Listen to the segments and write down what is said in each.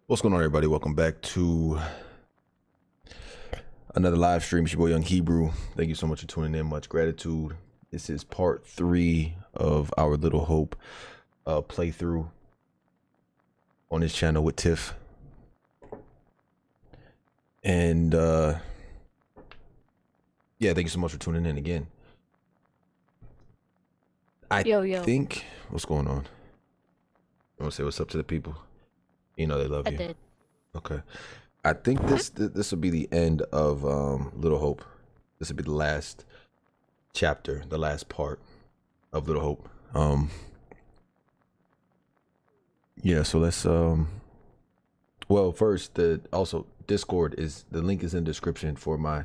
What's going on, everybody? Welcome back to another live stream. It's your boy Young Hebrew. Thank you so much for tuning in. Much gratitude. This is part 3 of our Little Hope playthrough on this channel with TIFF. And yeah, thank you so much for tuning in again. Yo. Think what's going on? You want to say what's up to the people? You know they love you. I did. Okay. I think this will be the end of Little Hope. This will be the last chapter, the last part of Little Hope. Yeah, so let's well, first, also Discord is the link is in the description for my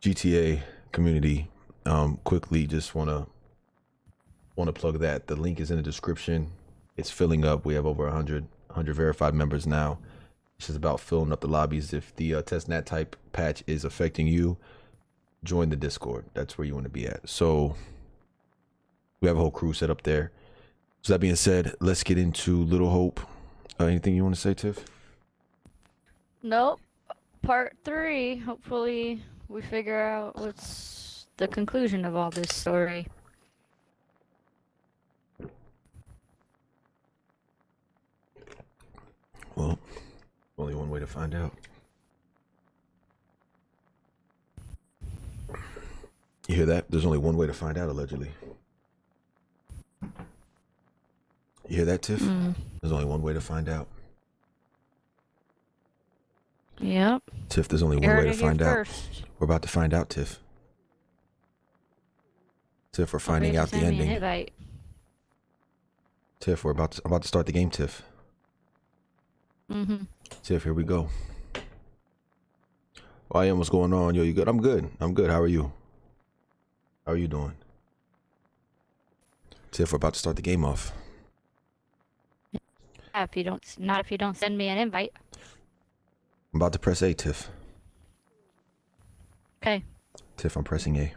GTA community. Quickly just wanna plug that. The link is in the description. It's filling up. We have over 100 verified members now. It's just about filling up the lobbies. If the testnet type patch is affecting you, join the Discord. That's where you want to be at. So we have a whole crew set up there. So that being said, let's get into Little Hope. Anything you want to say, Tiff? Nope. Part 3. Hopefully we figure out what's the conclusion of all this story. Well, only one way to find out. You hear that? There's only one way to find out, allegedly. You hear that, Tiff? There's only one way to find out. Yep. Tiff, there's only one way to find out. First. We're about to find out, Tiff. Tiff, we're finding out the ending. Tiff, I'm about to start the game, Tiff. Tiff, here we go. Oh, I am. What's going on? Yo, you good? I'm good. I'm good. How are you? How are you doing? Tiff, we're about to start the game off. If you don't send me an invite. I'm about to press A, Tiff. Okay. Tiff, I'm pressing A.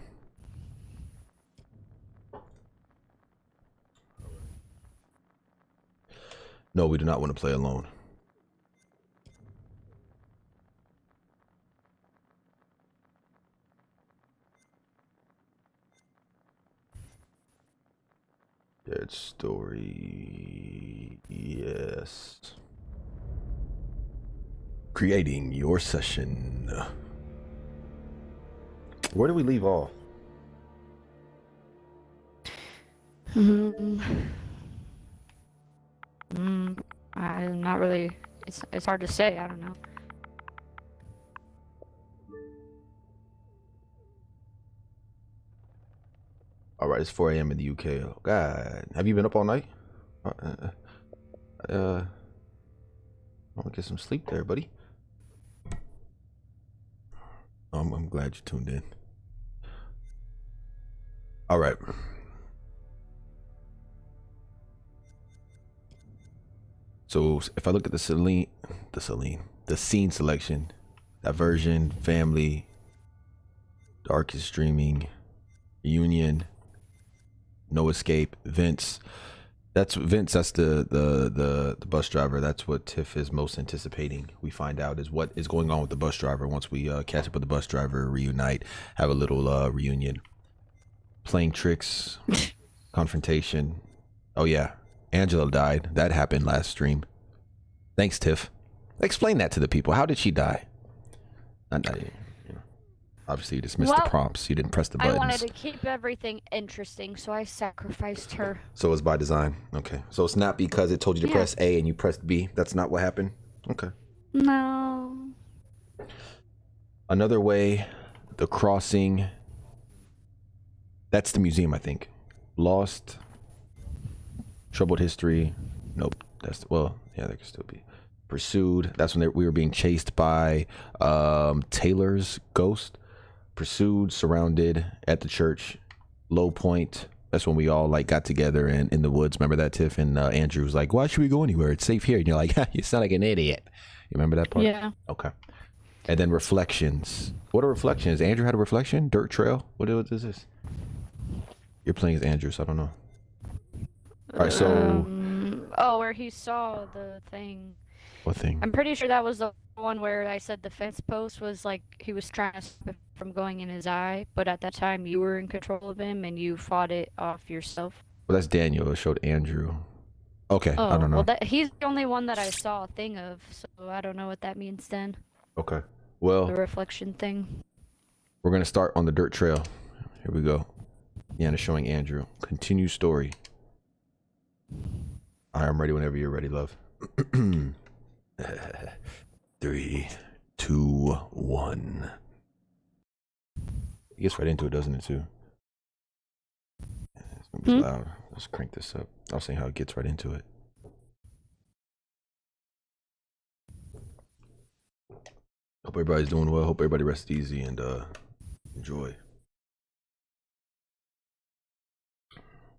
No, we do not want to play alone. Dead story. Yes. Creating your session. Where do we leave off? I'm not really. It's hard to say. I don't know. All right, it's 4 a.m. in the UK. Oh, God, have you been up all night? I want to get some sleep there, buddy. I'm glad you tuned in. All right. So if I look at the scene selection, diversion, family, darkest streaming, union, no escape, Vince. That's the bus driver. That's what Tiff is most anticipating. We find out is what is going on with the bus driver once we catch up with the bus driver, reunite, have a little reunion. Playing tricks, confrontation. Oh yeah, Angela died. That happened last stream. Thanks, Tiff. Explain that to the people. How did she die? Obviously, you just missed the prompts. You didn't press the buttons. I wanted to keep everything interesting, so I sacrificed her. So it's by design. Okay. So it's not because it told you to press A and you pressed B. That's not what happened? Okay. No. Another way, the crossing. That's the museum, I think. Lost. Troubled history. Nope. That's, well, yeah, there could still be. Pursued. That's when we were being chased by Taylor's ghost. Pursued, surrounded, at the church. Low point. That's when we all like got together in the woods. Remember that, Tiff? And Andrew was like, why should we go anywhere? It's safe here. And you're like, you sound like an idiot. You remember that part? Yeah. Okay. And then reflections. What are reflections? Andrew had a reflection? Dirt trail? What is this? You're playing as Andrew, so I don't know. All right, so... oh, where he saw the thing. What thing? I'm pretty sure that was the one where I said the fence post was like he was trying to stop him from going in his eye, but at that time you were in control of him and you fought it off yourself. Well, that's Daniel. It showed Andrew. Okay, I Oh, don't well know. he's the only one that I saw a thing of, so I don't know what that means then. Okay. The Well, reflection thing. we're gonna start on the dirt trail. Here we go. Yeah, it's showing Andrew. Continue story. I'm ready whenever you're ready, love. 3, 2, 1. It gets right into it, doesn't it, too? It's gonna be loud. Let's crank this up. I was saying how it gets right into it. Hope everybody's doing well. Hope everybody rests easy and enjoy.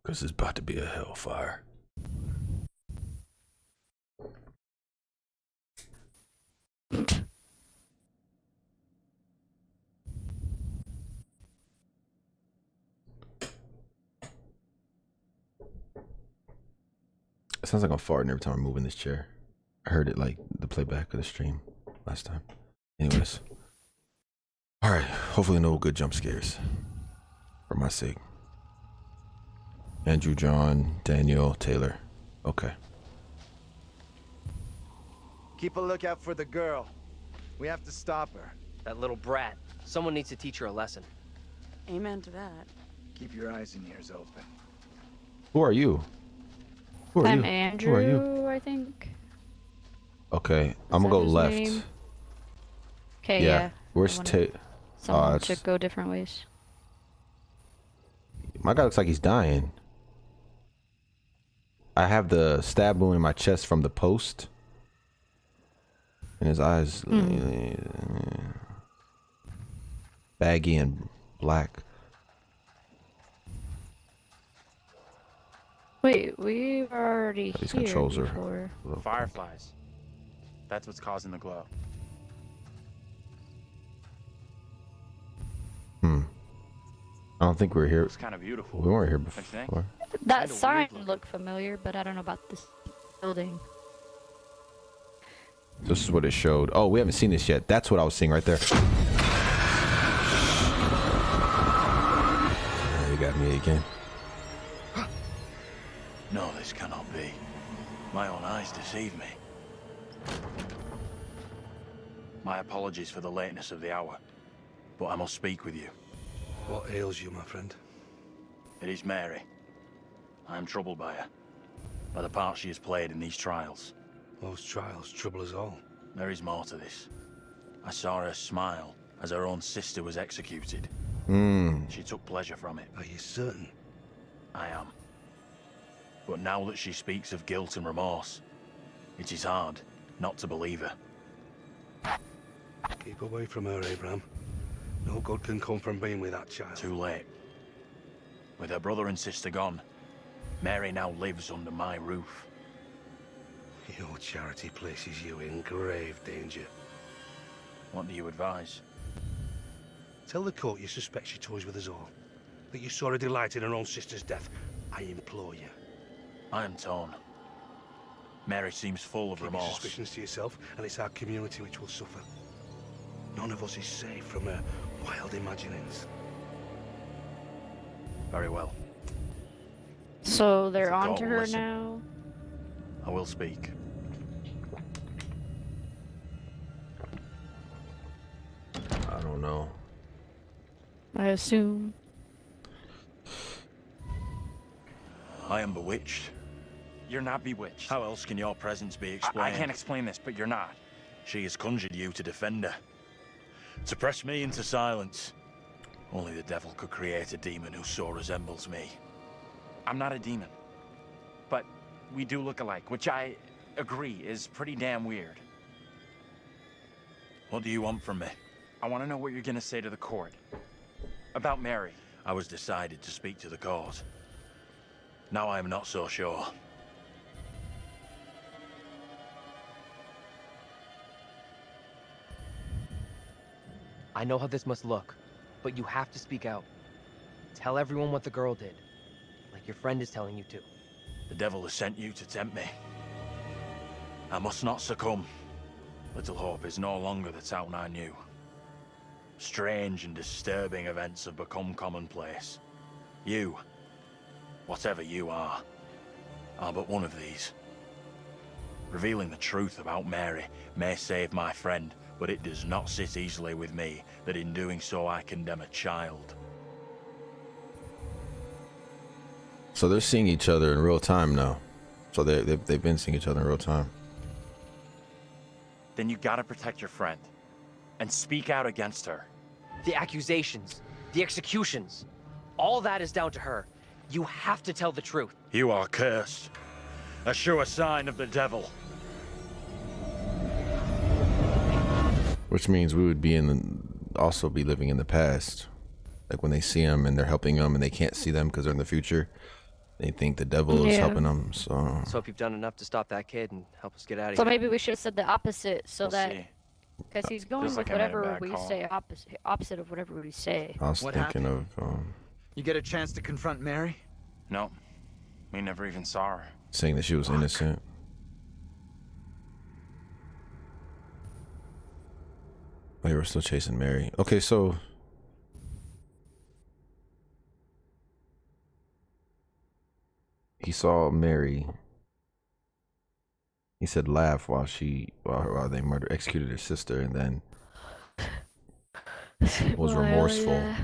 Because it's about to be a hellfire. It sounds like I'm farting every time I'm moving this chair. I heard it like the playback of the stream last time. Anyways. Alright, hopefully no good jump scares. For my sake. Andrew, John, Daniel, Taylor. Okay. Keep a lookout for the girl. We have to stop her. That little brat. Someone needs to teach her a lesson. Amen to that. Keep your eyes and ears open. Who are you? Who are I'm you? Andrew, Who are you? I think. Okay, I'm that gonna go his left. name? Okay, Yeah. yeah. Where's Someone Taylor? should go different ways. My guy looks like he's dying. I have the stab wound in my chest from the post. And his eyes baggy and black. Wait, we were already These here controls before. are Fireflies. That's what's causing the glow. I don't think we were here. It's kind of beautiful. We weren't here Don't you think? before. That Kinda sign weird looking. looked familiar, but I don't know about this building. This is what it showed. Oh, we haven't seen this yet. That's what I was seeing right there. You got me again. No, this cannot be. My own eyes deceive me. My apologies for the lateness of the hour, but I must speak with you. What ails you, my friend? It is Mary. I am troubled by her, by the part she has played in these trials. Those trials trouble us all. There is more to this. I saw her smile as her own sister was executed. She took pleasure from it. Are you certain? I am. But now that she speaks of guilt and remorse, it is hard not to believe her. Keep away from her, Abraham. No good can come from being with that child. Too late. With her brother and sister gone, Mary now lives under my roof. Your charity places you in grave danger. What do you advise? Tell the court you suspect she toys with us all. That you saw her delight in her own sister's death. I implore you. I am torn. Mary seems full of Keep your remorse. suspicions to yourself, and it's our community which will suffer. None of us is safe from her wild imaginings. Very well. So they're The on court to will her listen. now. I will speak. I don't know. I assume. I am bewitched. You're not bewitched. How else can your presence be I explained? can't explain this, but you're not. She has conjured you to defend her. To press me into silence. Only the devil could create a demon who so resembles me. I'm not a demon. But we do look alike, which I agree is pretty damn weird. What do you want from me? I want to know what you're gonna say to the court. About Mary. I was decided to speak to the court. Now I am not so sure. I know how this must look, but you have to speak out. Tell everyone what the girl did, like your friend is telling you to. The devil has sent you to tempt me. I must not succumb. Little Hope is no longer the town I knew. Strange and disturbing events have become commonplace. You, whatever you are but one of these. Revealing the truth about Mary may save my friend, but it does not sit easily with me that in doing so I condemn a child. So they're seeing each other in real time now. So they've been seeing each other in real time. Then you gotta protect your friend. And speak out against her. The accusations, the executions, all that is down to her. You have to tell the truth. You are cursed. A sure sign of the devil. Which means we would be also be living in the past. Like when they see them and they're helping them and they can't see them because they're in the future. They think the devil is helping them. So Let's hope you've done enough to stop that kid and help us get out of So here. maybe we should have said the opposite, so We'll that see. because he's going Feels with like I made a whatever bad we call. say, opposite of whatever we say. I was What thinking of You get a chance to confront Mary? No. We never even saw her. saying that she was innocent. Oh, you were still chasing Mary. Okay, so he saw Mary. He said laugh while they executed her sister, and then was Well, remorseful. yeah.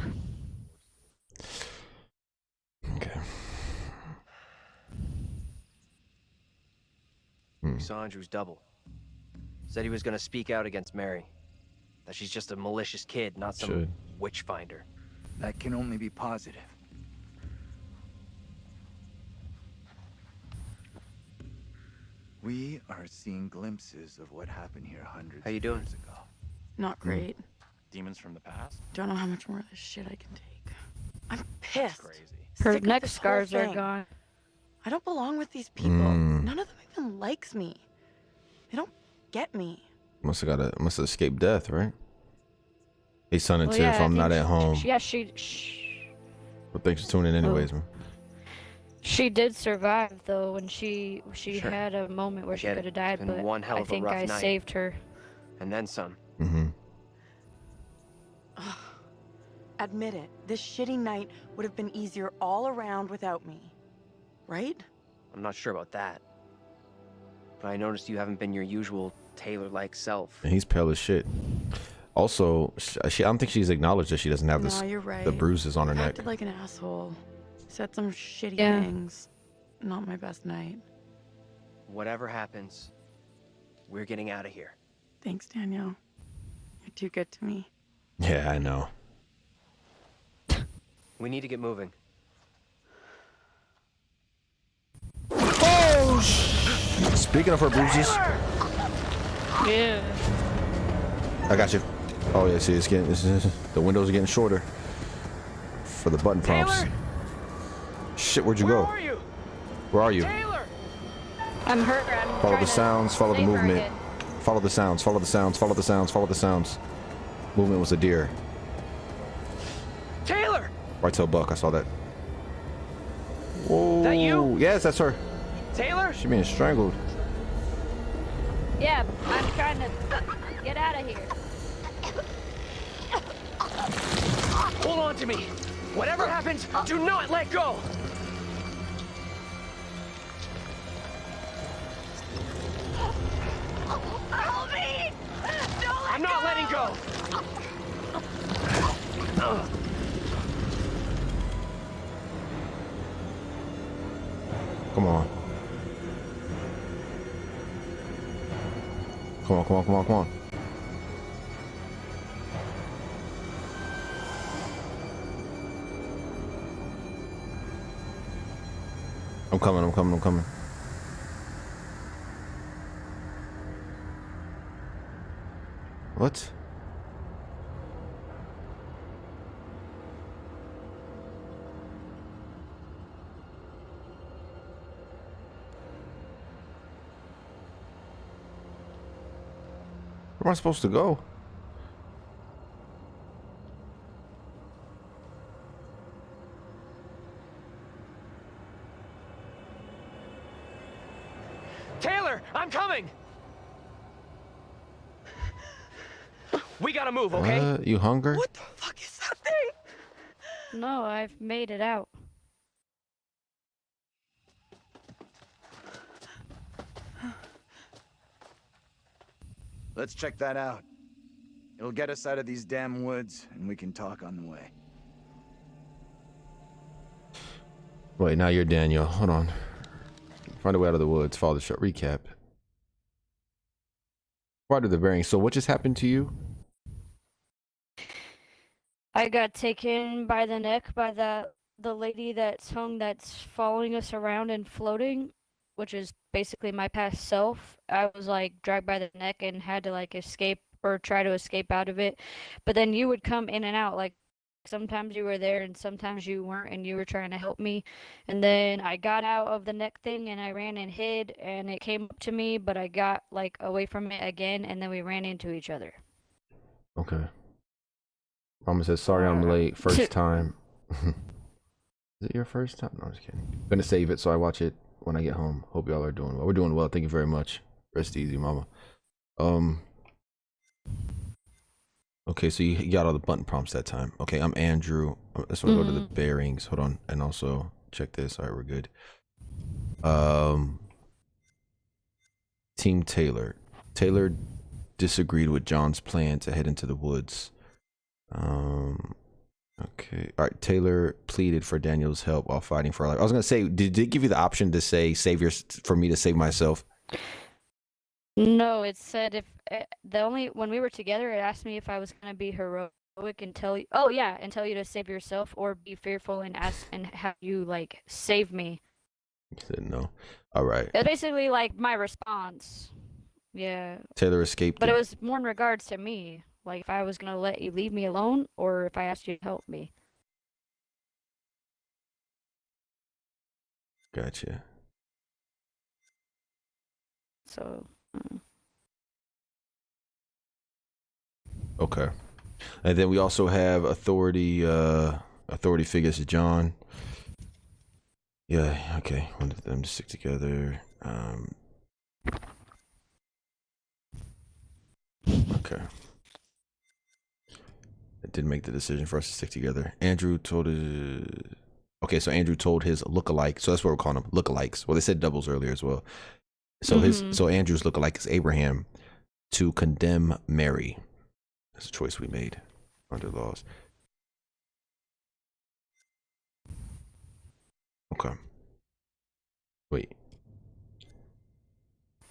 Okay. We saw Andrew's double. Said he was gonna speak out against Mary. That she's just a malicious kid, not some Should. witch finder. That can only be positive. We are seeing glimpses of what happened here hundreds How you of doing? years ago. Not great. Demons from the past? Don't know how much more of this shit I can take. I'm pissed. Crazy. Her Sick of neck this whole scars are thing. gone. I don't belong with these people. None of them even likes me. They don't get me. Must have escaped death, right? Hey, son and Well, Tiff, yeah, I I'm not think at home. But thanks for tuning in anyways, man. She did survive though, and she Sure. had a moment where I she get could it. have died, It's been but one hell I of a think rough I night. saved her. And then some. Mm-hmm. Admit it. This shitty night would have been easier all around without me. Right? I'm not sure about that. But I noticed you haven't been your usual Taylor-like self. And he's pale as shit. Also, I don't think she's acknowledged that she doesn't have No, you're right. the bruises on her I neck. acted like an asshole. Said some shitty Yeah. things. Not my best night. Whatever happens, we're getting out of here. Thanks, Danielle. You're too good to me. Yeah, I know. We need to get moving. Speaking of her bruises, Yeah. I got you. Oh yeah, see, the windows are getting shorter for the button prompts. Taylor! Shit, where'd you go? you? Where are you? Taylor! I'm hurt. I'm Follow trying the to sounds, follow the save her movement. again. Follow the sounds, follow the sounds, follow the sounds, follow the sounds. Movement was a deer. Taylor! Right tail buck, I saw that. Whoa. That you? Yes, that's her. Taylor! She being strangled. Yeah, I'm trying to get out of here. Hold on to me! Whatever happens, do not let go! Help me! Don't let I'm not letting go! Come on. Come on, come on, come on, come on. I'm coming, I'm coming, I'm coming. What? Where am I supposed to go? Taylor, I'm coming! We gotta move, okay? You hunger? What the fuck is that thing? No, I've made it out. Let's check that out. It'll get us out of these damn woods, and we can talk on the way. Wait, now you're Daniel. Hold on. Find a way out of the woods. Follow the short recap. Part of the bearing. So what just happened to you? I got taken by the neck by the lady that's following us around and floating, which is basically my past self. I was like dragged by the neck and had to like escape or try to escape out of it. But then you would come in and out, like sometimes you were there and sometimes you weren't, and you were trying to help me. And then I got out of the neck thing and I ran and hid, and it came up to me, but I got like away from it again, and then we ran into each other. Okay. Mama says, sorry I'm late. First time. Is it your first time? No, I'm just kidding. I'm gonna save it so I watch it when I get home. Hope y'all are doing well. We're doing well. Thank you very much. Rest easy, mama. Okay, so you got all the button prompts that time. Okay, I'm Andrew. Let's go to the bearings. Hold on. And also check this. All right, we're good. Team Taylor. Taylor disagreed with John's plan to head into the woods. Okay. All right. Taylor pleaded for Daniel's help while fighting for her life. I was gonna say, did it give you the option to say for me to save myself? No, it said if when we were together, it asked me if I was gonna be heroic and tell you, and tell you to save yourself, or be fearful and ask and have you like save me. He said no. All right. It's basically like my response. Yeah. Taylor escaped. But it was more in regards to me, like if I was gonna let you leave me alone, or if I asked you to help me. Gotcha. So. Okay. And then we also have authority figures. John. Yeah. Okay. Wanted them to stick together. Okay. It did make the decision for us to stick together. Andrew told his. Okay, so Andrew told his lookalike. So that's what we're calling them, lookalikes. Well, they said doubles earlier as well. So Andrew's lookalike is Abraham to condemn Mary. That's a choice we made under laws. Okay. Wait.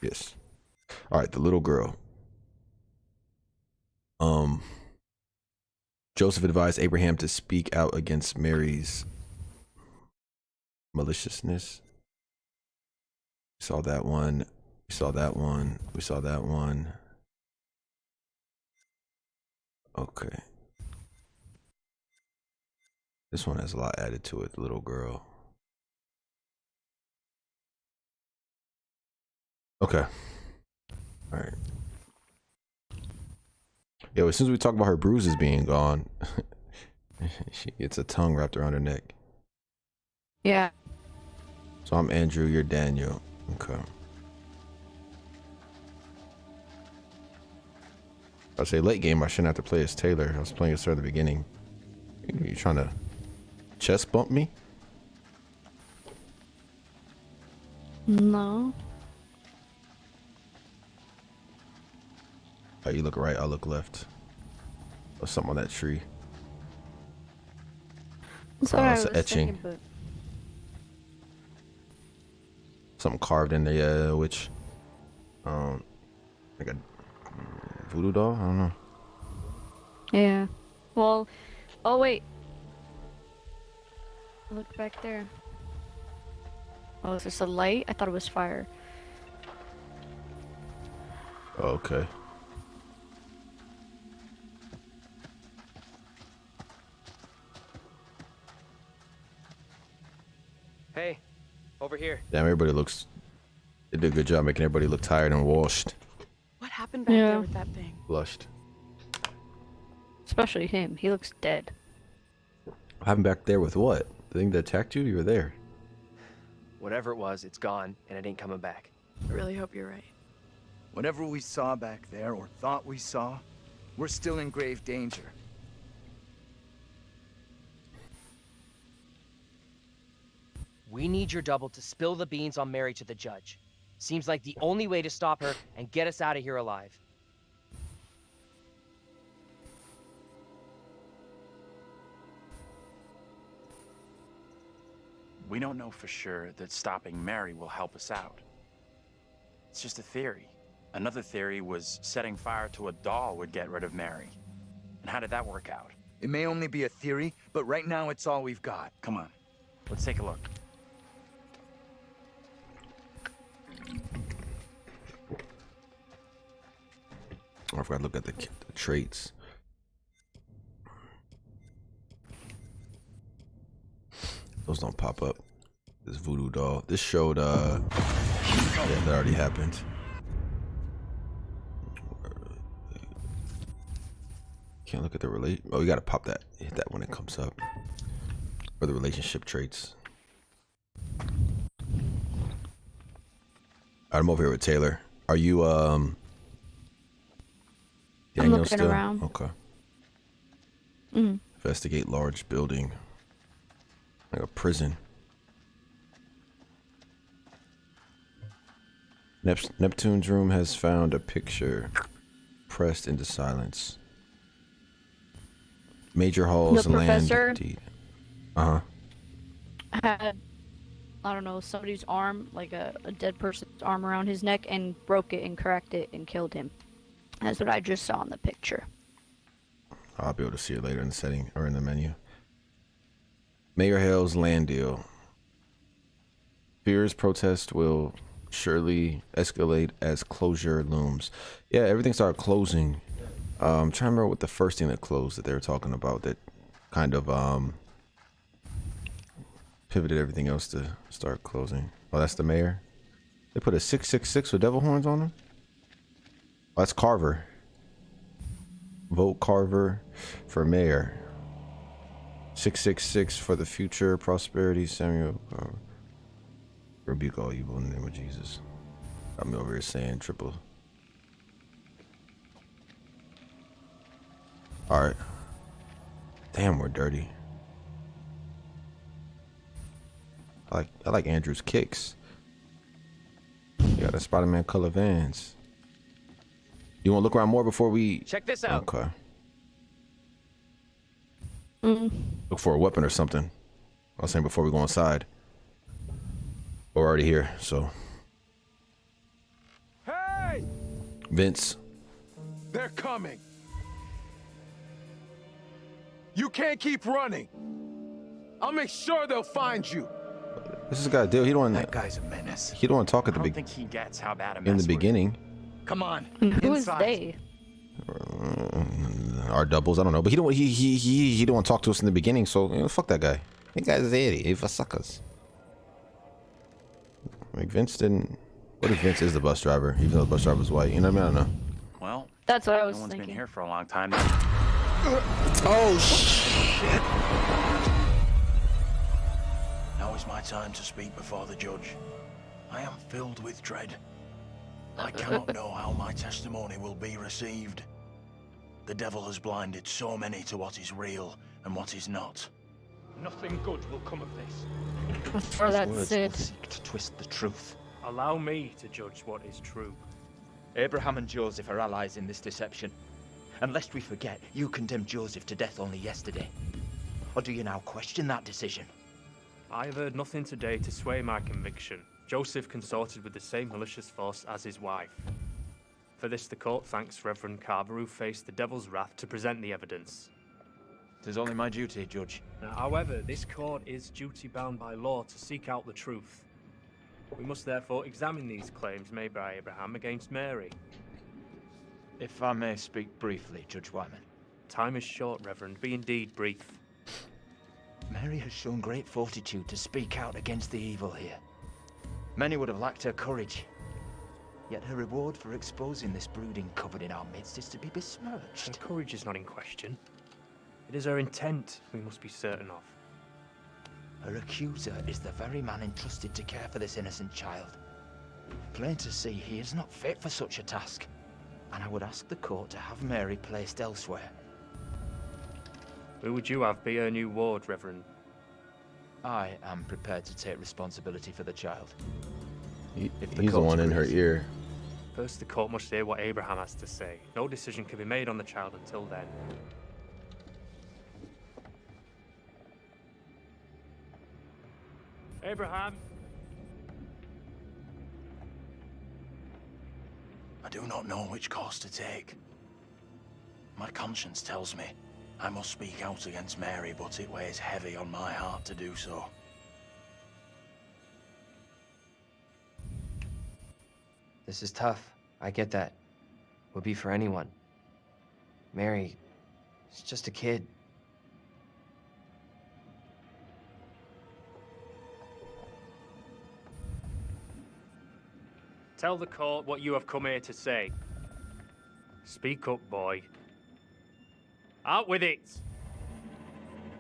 Yes. All right, the little girl. Joseph advised Abraham to speak out against Mary's maliciousness. We saw that one. We saw that one. We saw that one. Okay. This one has a lot added to it, the little girl. Okay. All right. Yo, as soon as we talk about her bruises being gone, she gets a tongue wrapped around her neck. Yeah. So I'm Andrew, you're Daniel. Okay. I'd say late game, I shouldn't have to play as Taylor. I was playing as her at the beginning. You trying to chest bump me? No. Oh, you look right, I look left. Or something on that tree. That's what I it's was an etching. thinking, but... Something carved in there, yeah, which like a voodoo doll? I don't know. Yeah. Well, oh wait. Look back there. Oh, is this a light? I thought it was fire. Oh, okay. Hey, over here. Damn, everybody looks. They did a good job making everybody look tired and washed. What happened back there with that thing? Blushed. Especially him. He looks dead. What happened back there with what? The thing that attacked you? You were there. Whatever it was, it's gone, and it ain't coming back. I really hope you're right. Whatever we saw back there, or thought we saw, we're still in grave danger. We need your double to spill the beans on Mary to the judge. Seems like the only way to stop her and get us out of here alive. We don't know for sure that stopping Mary will help us out. It's just a theory. Another theory was setting fire to a doll would get rid of Mary. And how did that work out? It may only be a theory, but right now it's all we've got. Come on, let's take a look. I forgot to look at the traits. Those don't pop up. This voodoo doll. This showed yeah, that already happened. Can't look at the relate. Oh, you gotta pop that. Hit that when it comes up. Or the relationship traits. I'm over here with Taylor. Are you Daniel I'm looking still? around. Okay. Mm. Investigate large building. Like a prison. Neptune's room has found a picture pressed into silence. Major halls The land professor had, I don't know, somebody's arm, like a dead person's arm around his neck, and broke it and cracked it and killed him. That's what I just saw in the picture. I'll be able to see it later in the setting or in the menu. Mayor hails land deal. Fears protest will surely escalate as closure looms. Yeah, everything started closing. I'm trying to remember what the first thing that closed that they were talking about that kind of pivoted everything else to start closing. Oh, that's the mayor. They put a 666 with devil horns on them. Oh, that's Carver. Vote Carver for mayor. 666 for the future prosperity. Samuel Carver. Rebuke all evil in the name of Jesus. Got me over here saying triple. Alright. Damn, we're dirty. I like Andrew's kicks. You got the Spider-Man color Vans. You want to look around more before we... Check this out. Okay. Mm. Look for a weapon or something. I was saying before we go inside. We're already here, so... Hey! Vince. They're coming. You can't keep running. I'll make sure they'll find you. This is a guy deal. He don't want That guy's a menace. he don't want to talk at I the don't think he gets how bad a mess in the we're beginning. Come on, Who is inside. they? Our doubles, I don't know, but he don't want to talk to us in the beginning. So you know, fuck that guy. That guy's an idiot. He's for suckers. Like Vince didn't. What if Vince is the bus driver, even though the bus driver's white? You know what I mean? I don't know. Well, That's what I no was one's thinking. been here for a long time. Oh shit! Now is my time to speak before the judge. I am filled with dread. I cannot know how my testimony will be received. The devil has blinded so many to what is real and what is not. Nothing good will come of this. For that Words will Sid. seek to twist the truth. Allow me to judge what is true. Abraham and Joseph are allies in this deception. And lest we forget, you condemned Joseph to death only yesterday. Or do you now question that decision? I have heard nothing today to sway my conviction. Joseph consorted with the same malicious force as his wife. For this the court thanks Reverend Carver, who faced the devil's wrath to present the evidence. It is only my duty, Judge. Now, however, this court is duty-bound by law to seek out the truth. We must therefore examine these claims made by Abraham against Mary. If I may speak briefly, Judge Wyman. Time is short, Reverend. Be indeed brief. Mary has shown great fortitude to speak out against the evil here. Many would have lacked her courage. Yet her reward for exposing this brooding coven in our midst is to be besmirched. Her courage is not in question. It is her intent we must be certain of. Her accuser is the very man entrusted to care for this innocent child. Plain to see, he is not fit for such a task. and I would ask the court to have Mary placed elsewhere. Who would you have be her new ward, Reverend? I am prepared to take responsibility for the child. He's the court one in her agrees. ear. First, the court must hear what Abraham has to say. No decision can be made on the child until then. Abraham! I do not know which course to take. My conscience tells me I must speak out against Mary, but it weighs heavy on my heart to do so. This is tough. I get that. Would be for anyone. Mary, is just a kid. Tell the court what you have come here to say. Speak up, boy. Out with it!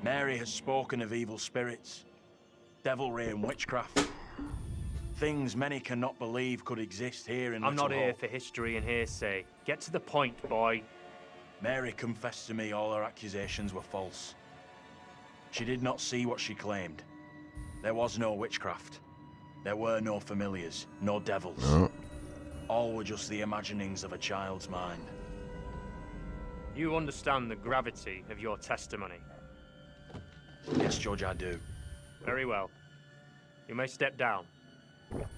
Mary has spoken of evil spirits, devilry and witchcraft. Things many cannot believe could exist here in I'm Little not here Hope. for history and hearsay. Get to the point, boy. Mary confessed to me all her accusations were false. She did not see what she claimed. There was no witchcraft. There were no familiars, no devils. No. All were just the imaginings of a child's mind. You understand the gravity of your testimony. Yes, Judge, I do. Very well. You may step down.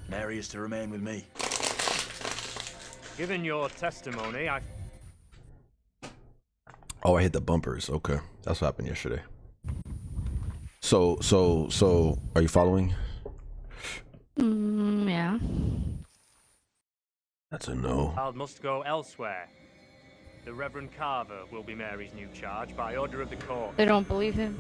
Mary is to remain with me. Given your testimony, Oh, I hit the bumpers. Okay, that's what happened yesterday. So, are you following? Yeah. That's a no. child must go elsewhere. The Reverend Carver will be Mary's new charge by order of the court. They don't believe him.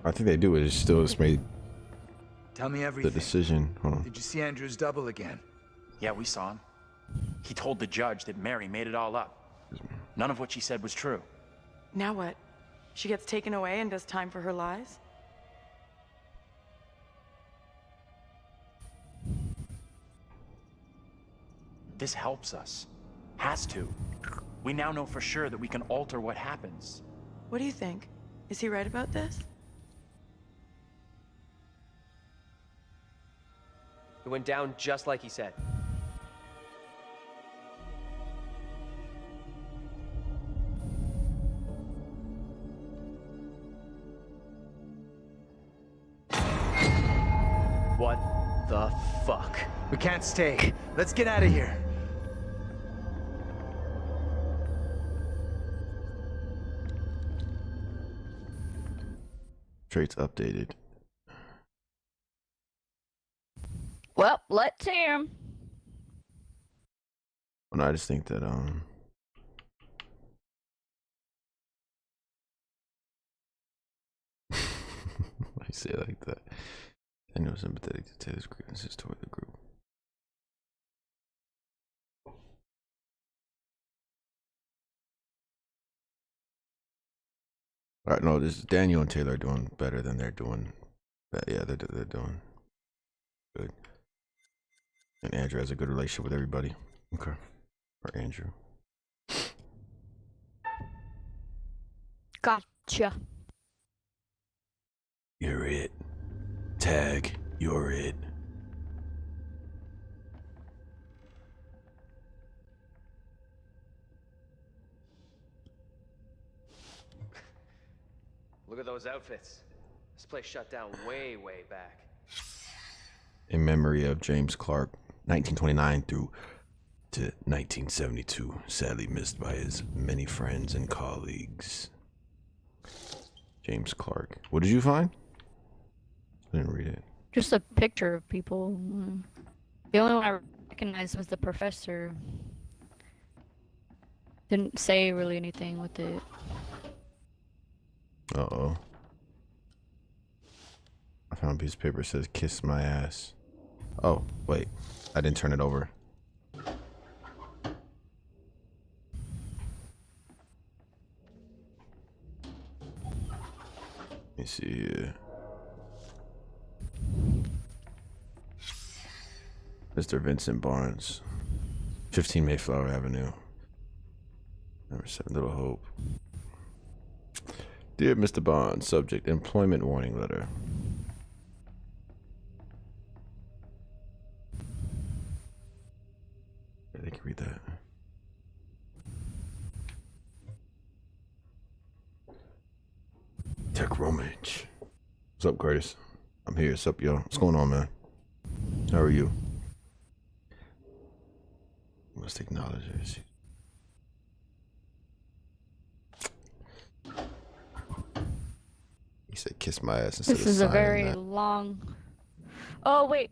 I think they do. It still just made Tell me the everything. decision. Hold on. Did you see Andrew's double again? Yeah, we saw him. He told the judge that Mary made it all up. None of what she said was true. Now what? She gets taken away and does time for her lies? This helps us. Has to. We now know for sure that we can alter what happens. What do you think? Is he right about this? It went down just like he said. What the fuck? We can't stay. Let's get out of here. Traits updated. Well, let's hear him. Well, no, I just think that I say it like that. I know sympathetic to Taylor's grievances toward the group. All right, no, this Daniel and Taylor are doing better than they're doing. Yeah, they're doing good. And Andrew has a good relationship with everybody. Okay, or Andrew. Gotcha. You're it. Tag, you're it. Look at those outfits. This place shut down way, way back. In memory of James Clark, 1929 through to 1972, sadly missed by his many friends and colleagues. James Clark. What did you find? I didn't read it. Just a picture of people. The only one I recognized was the professor. Didn't say really anything with it. Uh-oh. I found a piece of paper that says kiss my ass. Oh, wait. I didn't turn it over. me see here. Mr. Vincent Barnes, 15 Mayflower Avenue. Number 7, Little Hope. Dear Mr. Barnes, subject, employment warning letter. Yeah, they can read that. Tech Romage. What's up, Curtis? I'm here. What's up, y'all? What's going on, man? How are you? Must acknowledge it. He said, "Kiss my ass." Instead This of is a signing very that. long. Oh wait.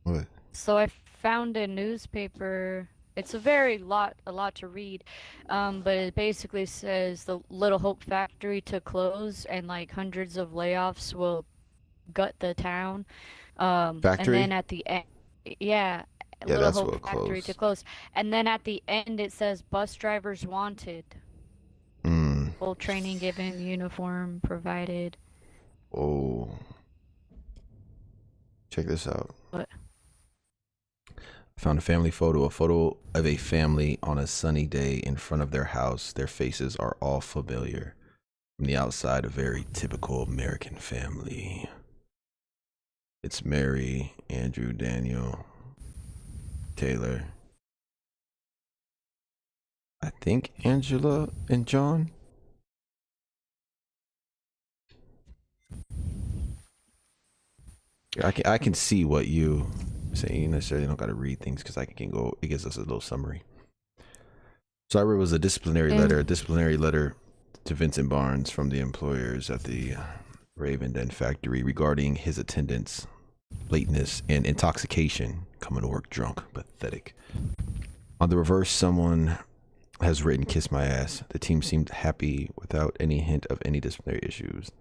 What? So I found a newspaper. It's a lot to read, but it basically says the Little Hope factory to close and like hundreds of layoffs will gut the town. And Factory? then at the end, yeah, Yeah, Little that's Hope what factory to close. And then at the end it says bus drivers wanted. Full training given, uniform provided. Oh. Check this out. What? I found a family photo of a family on a sunny day in front of their house. Their faces are all familiar. From the outside, a very typical American family. It's Mary, Andrew, Daniel, Taylor. I think Angela and John. I can see what you saying. You necessarily don't got to read things because I can go. It gives us a little summary. So I wrote was a disciplinary letter to Vincent Barnes from the employers at the Raven Den factory regarding his attendance, lateness, and intoxication. Coming to work drunk, pathetic. On the reverse, someone has written, "Kiss my ass." The team seemed happy without any hint of any disciplinary issues.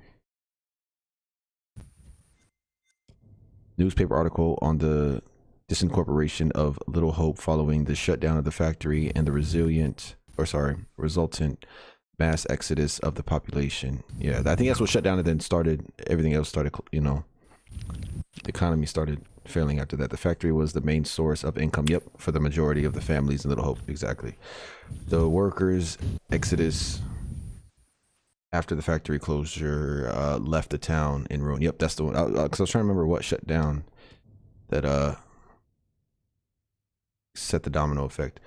Newspaper article on the disincorporation of Little Hope following the shutdown of the factory and the resultant mass exodus of the population. Yeah, I think that's what shut down and then started, everything else started, you know, the economy started failing after that. The factory was the main source of income, yep, for the majority of the families in Little Hope, exactly. The workers' exodus after the factory closure left the town in ruin. Yep, that's the one. Because I was trying to remember what shut down that set the domino effect.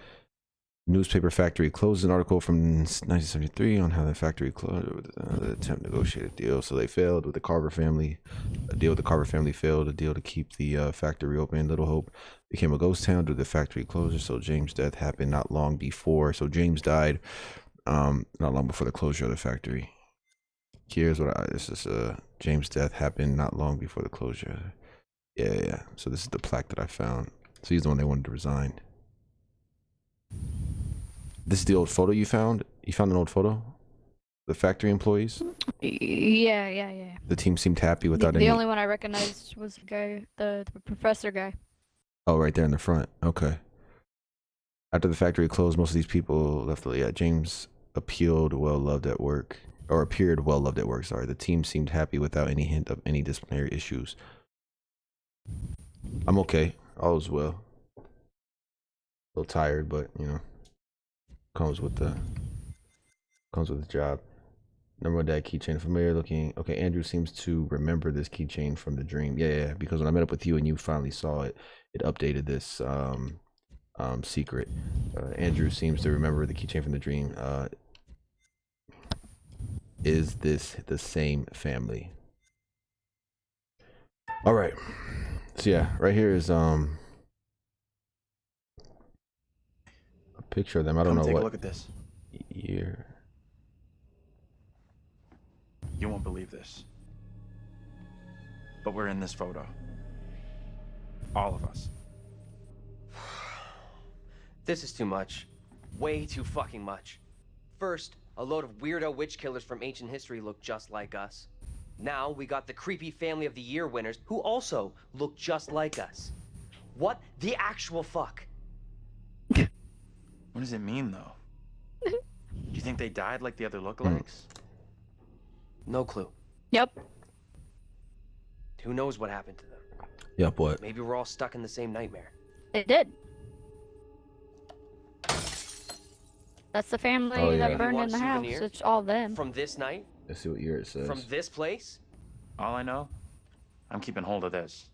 Newspaper factory closed. An article from 1973 on how the factory closed with the attempt to negotiate a deal. So they failed with the Carver family. A deal with the Carver family failed. A deal to keep the factory open. Little Hope became a ghost town due to the factory closure. So James' death happened not long before. So James died not long before the closure of the factory. Here's what this is James' death happened not long before the closure. Yeah. So this is the plaque that I found. So he's the one they wanted to resign. This is the old photo you found? You found an old photo? The factory employees? Yeah. The team seemed happy without any... The only one I recognized was the guy, the professor guy. Oh, right there in the front. Okay. After the factory closed, most of these people left. Yeah, James appeared well loved at work. Sorry. The team seemed happy without any hint of any disciplinary issues. I'm okay. All is well. A little tired, but you know, comes with the job. Number one dad keychain, familiar looking. Okay, Andrew seems to remember this keychain from the dream. Yeah, because when I met up with you and you finally saw it, it updated this secret. Andrew seems to remember the keychain from the dream. Is this the same family? All right. So yeah, right here is a picture of them. I don't know Take what a look at this. year. You won't believe this, but we're in this photo. All of us. This is too much. Way too fucking much. First, a load of weirdo witch killers from ancient history look just like us. Now we got the creepy Family of the Year winners who also look just like us. What the actual fuck? What does it mean, though? Do you you think they died like the other lookalikes? No clue. Yep. Who knows what happened to them? Yep, what? Maybe we're all stuck in the same nightmare. They did. That's the family Oh, yeah. that burned Want in a the house. souvenir? It's all them. From this night? Let's see what year it says. From this place? All I know, I'm keeping hold of this.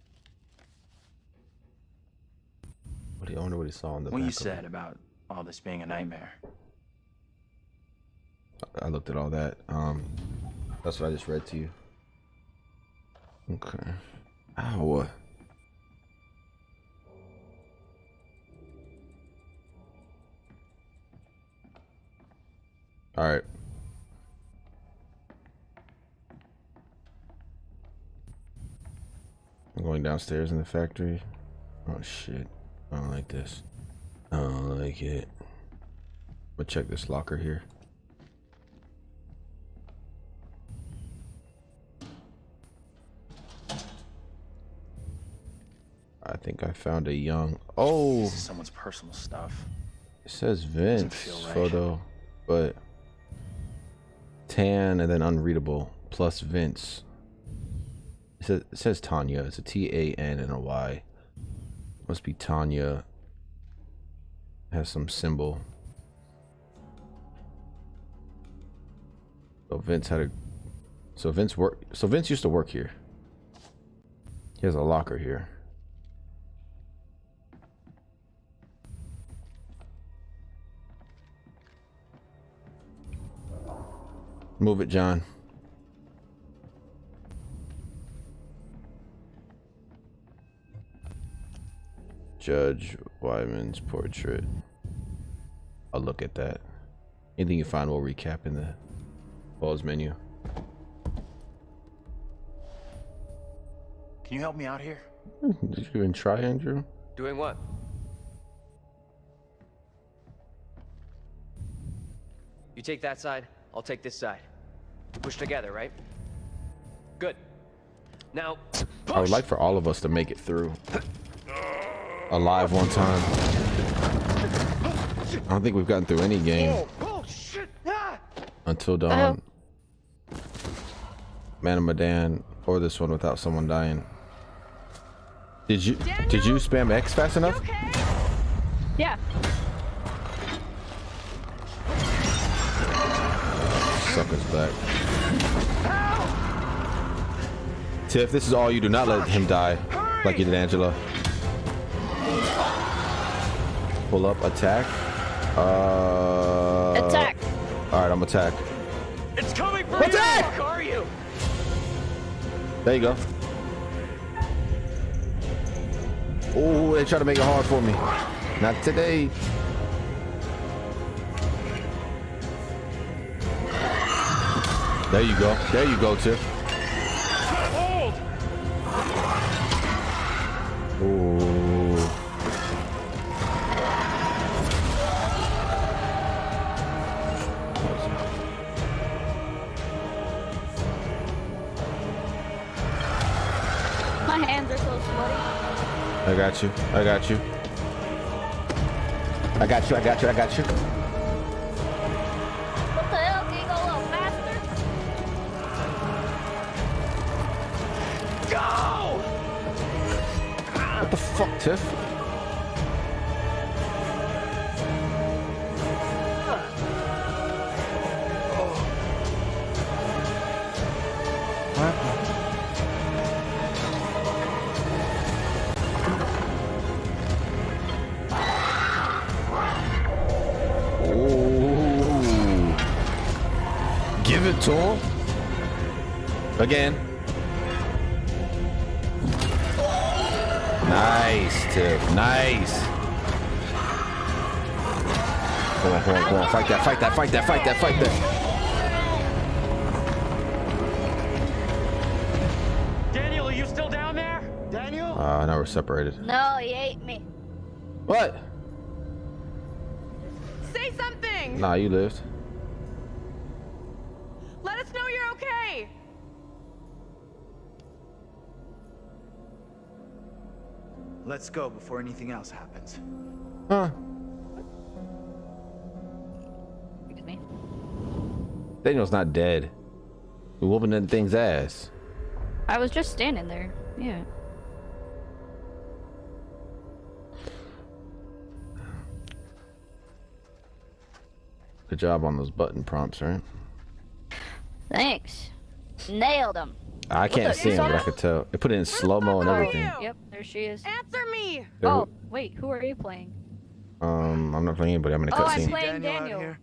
What do you, I wonder what he saw on the What back you of said it. about all this being a nightmare. I looked at all that. That's what I just read to you. Okay. Ow. All right. I'm going downstairs in the factory. Oh shit. I don't like this. I don't like it. I'm gonna check this locker here. I think I found a young. Oh, This is someone's personal stuff. it says Vince feel right. photo, but tan and then unreadable plus Vince. It says Tanya. It's a T-A-N and a Y. Must be Tanya. Has some symbol. So Vince had a. So Vince used to work here. He has a locker here. Move it, John. Judge Wyman's portrait. I'll look at that. Anything you find, we'll recap in the pause menu. Can you help me out here? Did you even try, Andrew? Doing what? You take that side, I'll take this side. We push together, right? Good. Now, push! I would like for all of us to make it through alive one time. I don't think we've gotten through any game until dawn. Man of Medan or this one without someone dying. Did you spam X fast enough? Yeah. Sucker's back. Tiff, this is all you. Do not let him die like you did Angela. Pull up, attack. Attack. All right, I'm attack. It's coming for Attack! you! Where are you? There you go. Oh, they try to make it hard for me. Not today. There you go. There you go, Tiff. Hold! Ooh. My hands are so sweaty. I got you. I got you. I got you. I got you. I got you. What the hell? Can you go a little faster? Go! What the fuck, Tiff? Give it to him. Again. Nice, Tiff. Nice. Come on, come on, come on. Fight that, fight that, fight that, fight that, fight that. Daniel, are you still down there? Daniel? Now we're separated. No, he ate me. What? Say something! Nah, you lived. Let us know you're okay! Let's go before anything else happens. Huh? Excuse me. Daniel's not dead. We're whooping that thing's ass. I was just standing there. Yeah. Good job on those button prompts, right? Thanks. Nailed him. I can't the- see him, you but I saw could tell. It put it in slow-mo and are everything. you? Yep, there she is. Answer me! There- Oh, wait, who are you playing? I'm not playing anybody. I'm in a Oh, I'm cutscene. playing Daniel out Daniel. here?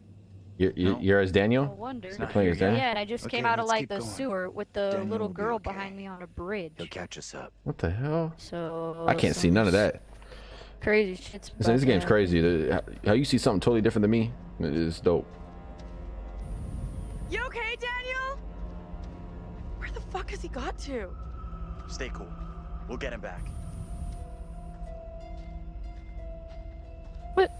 You're as No Daniel? wonder. You're playing as Daniel? Yeah, and I just Okay, came out of let's like keep the going. sewer with the Daniel little will be girl okay. behind me on a bridge. He'll catch us up. What the hell? So I can't see none of that. Crazy shit's So this about game's to crazy. How you see something totally different than me is dope. You okay, Daniel? Where the fuck has he got to? Stay cool. We'll get him back. What?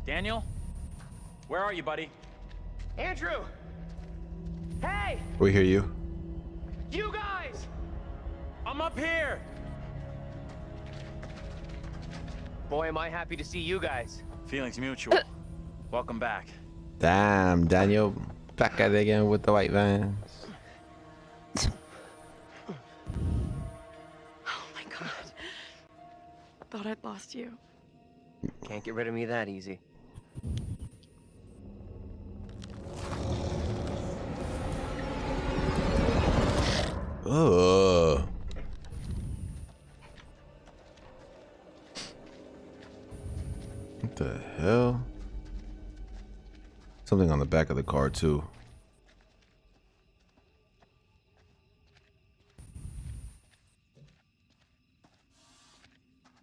Daniel? Where are you, buddy? Andrew! Hey! We hear you. You guys! I'm up here! Boy, am I happy to see you guys. Feelings mutual. Welcome back. Damn, Daniel. Back at it again with the white vans. Oh my god. Thought I'd lost you. Can't get rid of me that easy. Ugh. What the hell? Something on the back of the car too.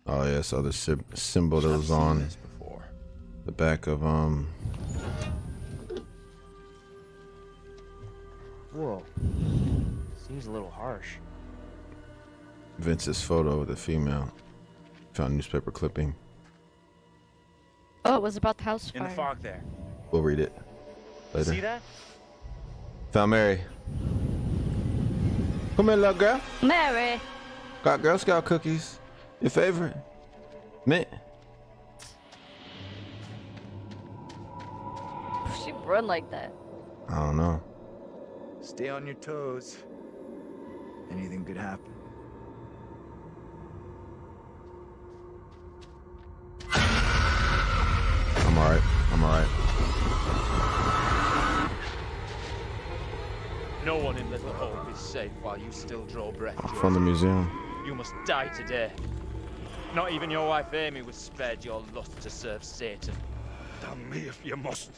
Oh yeah, so the symbol that was on the back of Whoa. Seems a little harsh. Vince's photo of the female. Found newspaper clipping. Oh, it was about the house In fire. the fog there. We'll read it later. See that? Found Mary. Come here, little girl. Mary. Got Girl Scout cookies. Your favorite. Mint. She run like that. I don't know. Stay on your toes. Anything could happen. I'm alright. I'm alright. No one in Little Hope is safe while you still draw breath. From the museum. You must die today. Not even your wife Amy was spared your lust to serve Satan. Damn me if you must.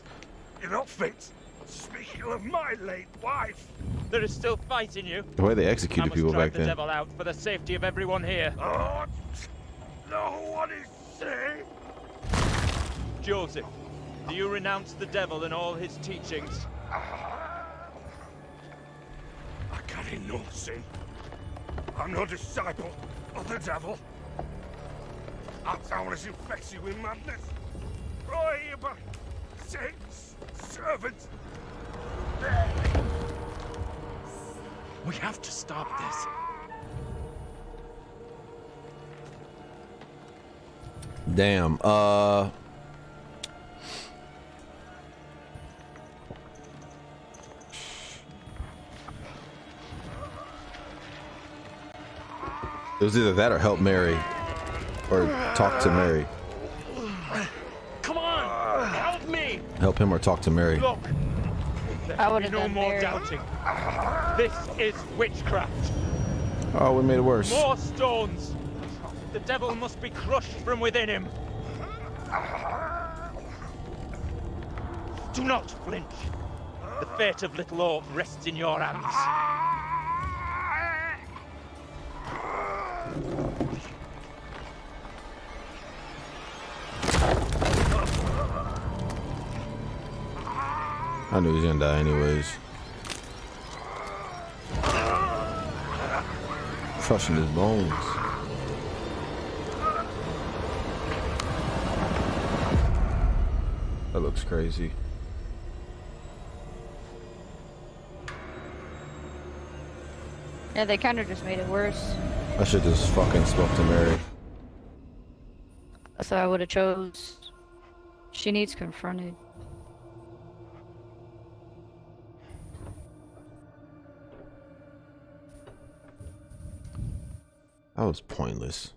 You're not fit. Speaking of my late wife. There is still fight in you. The way they I executed must people drive back the then. devil out for the safety of everyone here. Oh, no one is safe. Joseph, do you renounce the devil and all his teachings? I carry no sin. I'm no disciple of the devil. Our town is infected with madness. Brought here by Satan's servants. We have to stop this. Damn. It was either that or help Mary. Or talk to Mary. Come on, help me! Help him or talk to Mary. Look, I would be have no done more Mary. doubting. This is witchcraft. Oh, we made it worse. More stones. The devil must be crushed from within him. Do not flinch. The fate of Little Hope rests in your hands. I knew he was gonna die anyways. Crushing his bones. That looks crazy. Yeah, they kind of just made it worse. I should just fucking spoke to Mary. So I would have chose. She needs confronted. That was pointless.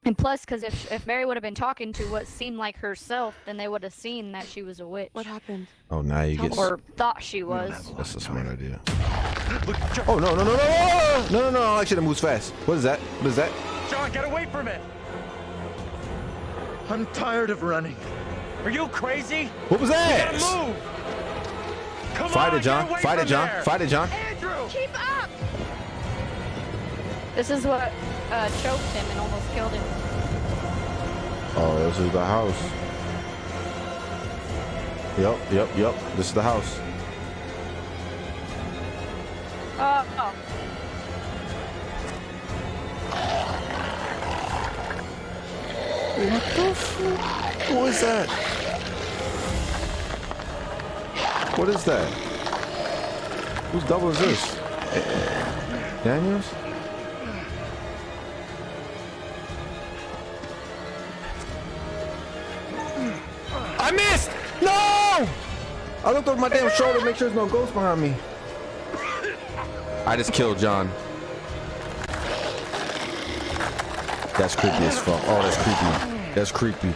And plus, because if Mary would have been talking to what seemed like herself, then they would have seen that she was a witch. What happened? Oh, now you get. Or thought she was. That's a smart idea. Oh no no no no no no no! I like shit that moves fast. What is that? What is that? John, get away from it! I'm tired of running. Are you crazy? What was that? You gotta move! Come Fight on, it, John. get away Fight it, from John. there. Fight it, John. Andrew! Keep up! This is what choked him and almost killed him. Oh, this is the house. Yep. This is the house. Oh. What the fuck? What is that? What is that? Whose double is this? Daniels? I missed! No! I looked over my damn shoulder to make sure there's no ghost behind me. I just killed John. That's creepy as fuck. Oh, that's creepy. That's creepy.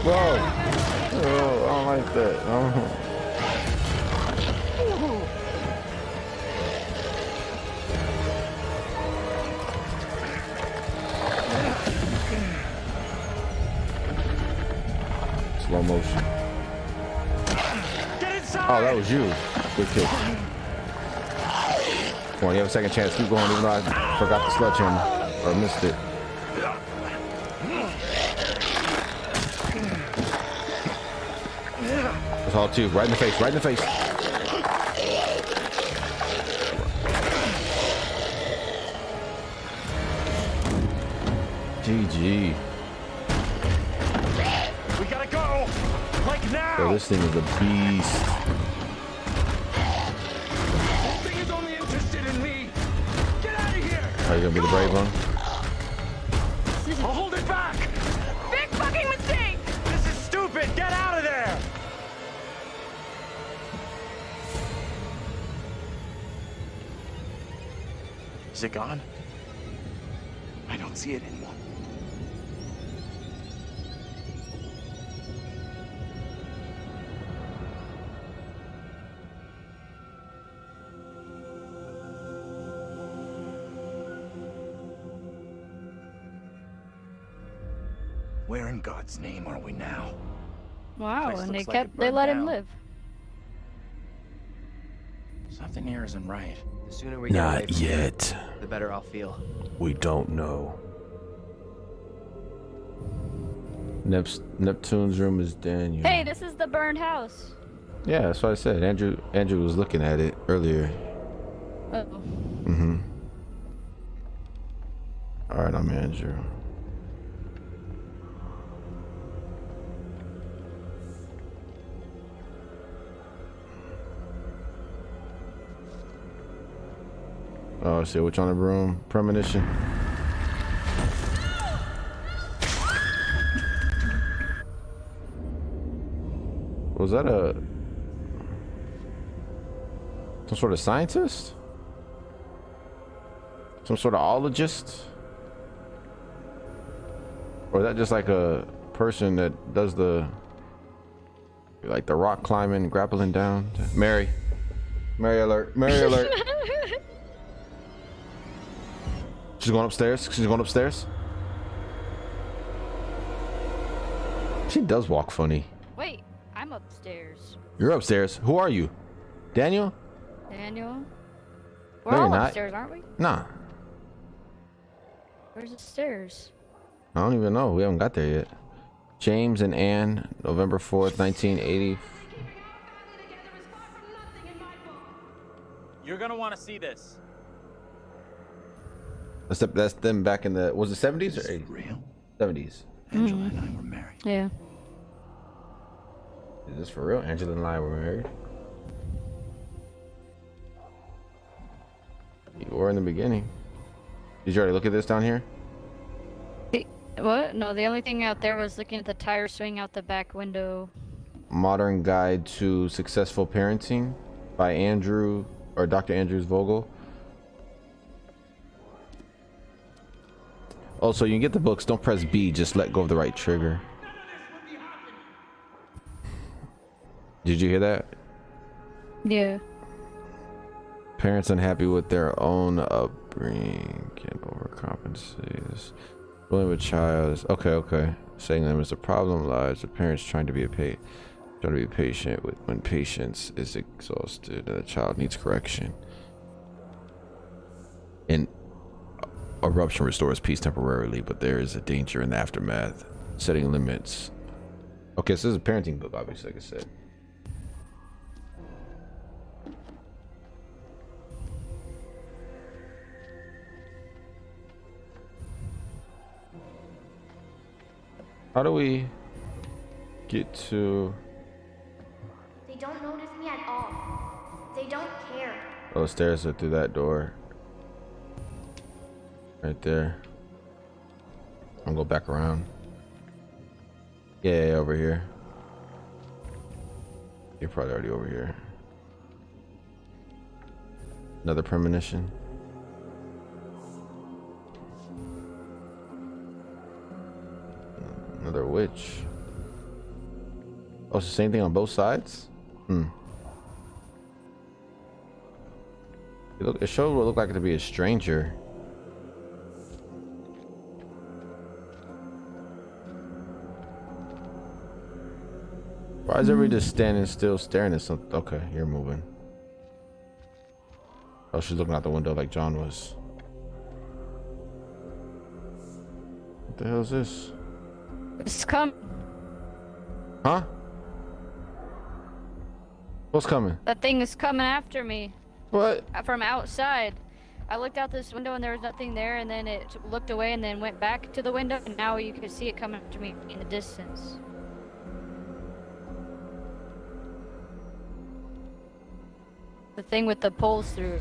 Bro. Oh, I don't like that. Oh. Slow motion. Oh, that was you. Good kill. Come on, you have a second chance. Keep going, even though I forgot the sledgehammer. Or missed it. That's all two. Right in the face. Right in the face. GG. We gotta go! Like now! So this thing is a beast. This thing is only interested in me. Get out of here! Are you gonna be the brave one? I'll hold it back! Big fucking mistake! This is stupid! Get out of there! Is it gone? I don't see it anymore. Where in God's name are we now? Wow, Place and they looks like it they burned let him down. live. Something here isn't right. The sooner we get away Not from here, yet. the better I'll feel. We don't know. Neptune's room is Daniel. Hey, this is the burned house. Yeah, that's what I said. Andrew was looking at it earlier. Oh. Mm-hmm. All right, I'm Andrew. Oh, see which on the room? Premonition. Was that some sort of scientist? Some sort of ologist? Or is that just like a person that does the rock climbing, grappling down? Mary alert. Mary alert. She's going upstairs. She's going upstairs. She does walk funny. Wait, I'm upstairs. You're upstairs. Who are you? Daniel? Daniel? We're No, all you're not. upstairs, aren't we? Nah. Where's the stairs? I don't even know. We haven't got there yet. James and Anne, November 4th, 1980. You're gonna want to see this. That's them back in the, was it 70s or 80s? Real? 70s. Angela and I were married. Yeah. Is this for real? Angela and I were married. You were in the beginning. Did you already look at this down here? What? No, the only thing out there was looking at the tire swing out the back window. Modern Guide to Successful Parenting by Andrew or Dr. Andrews Vogel. Also, you can get the books. Don't press B. Just let go of the right trigger. Did you hear that? Yeah. Parents unhappy with their own upbringing can overcompensate this. Blame a child. Okay. Saying them is the problem lies. The parents trying to be patient with when patience is exhausted and the child needs correction. And eruption restores peace temporarily, but there is a danger in the aftermath. Setting limits. Okay, so this is a parenting book, obviously, like I said. How do we get to... They don't notice me at all. They don't care. Oh, stairs are through that door. Right there. I'm gonna go back around. Yeah, over here. You're probably already over here. Another premonition. Another witch. Oh, it's the same thing on both sides? It showed what looked like it to be a stranger. Why is everybody just standing still staring at something? Okay, you're moving. Oh, she's looking out the window like John was. What the hell is this? It's coming. Huh? What's coming? That thing is coming after me. What? From outside. I looked out this window and there was nothing there, and then it looked away and then went back to the window, and now you can see it coming after me in the distance. The thing with the poles through.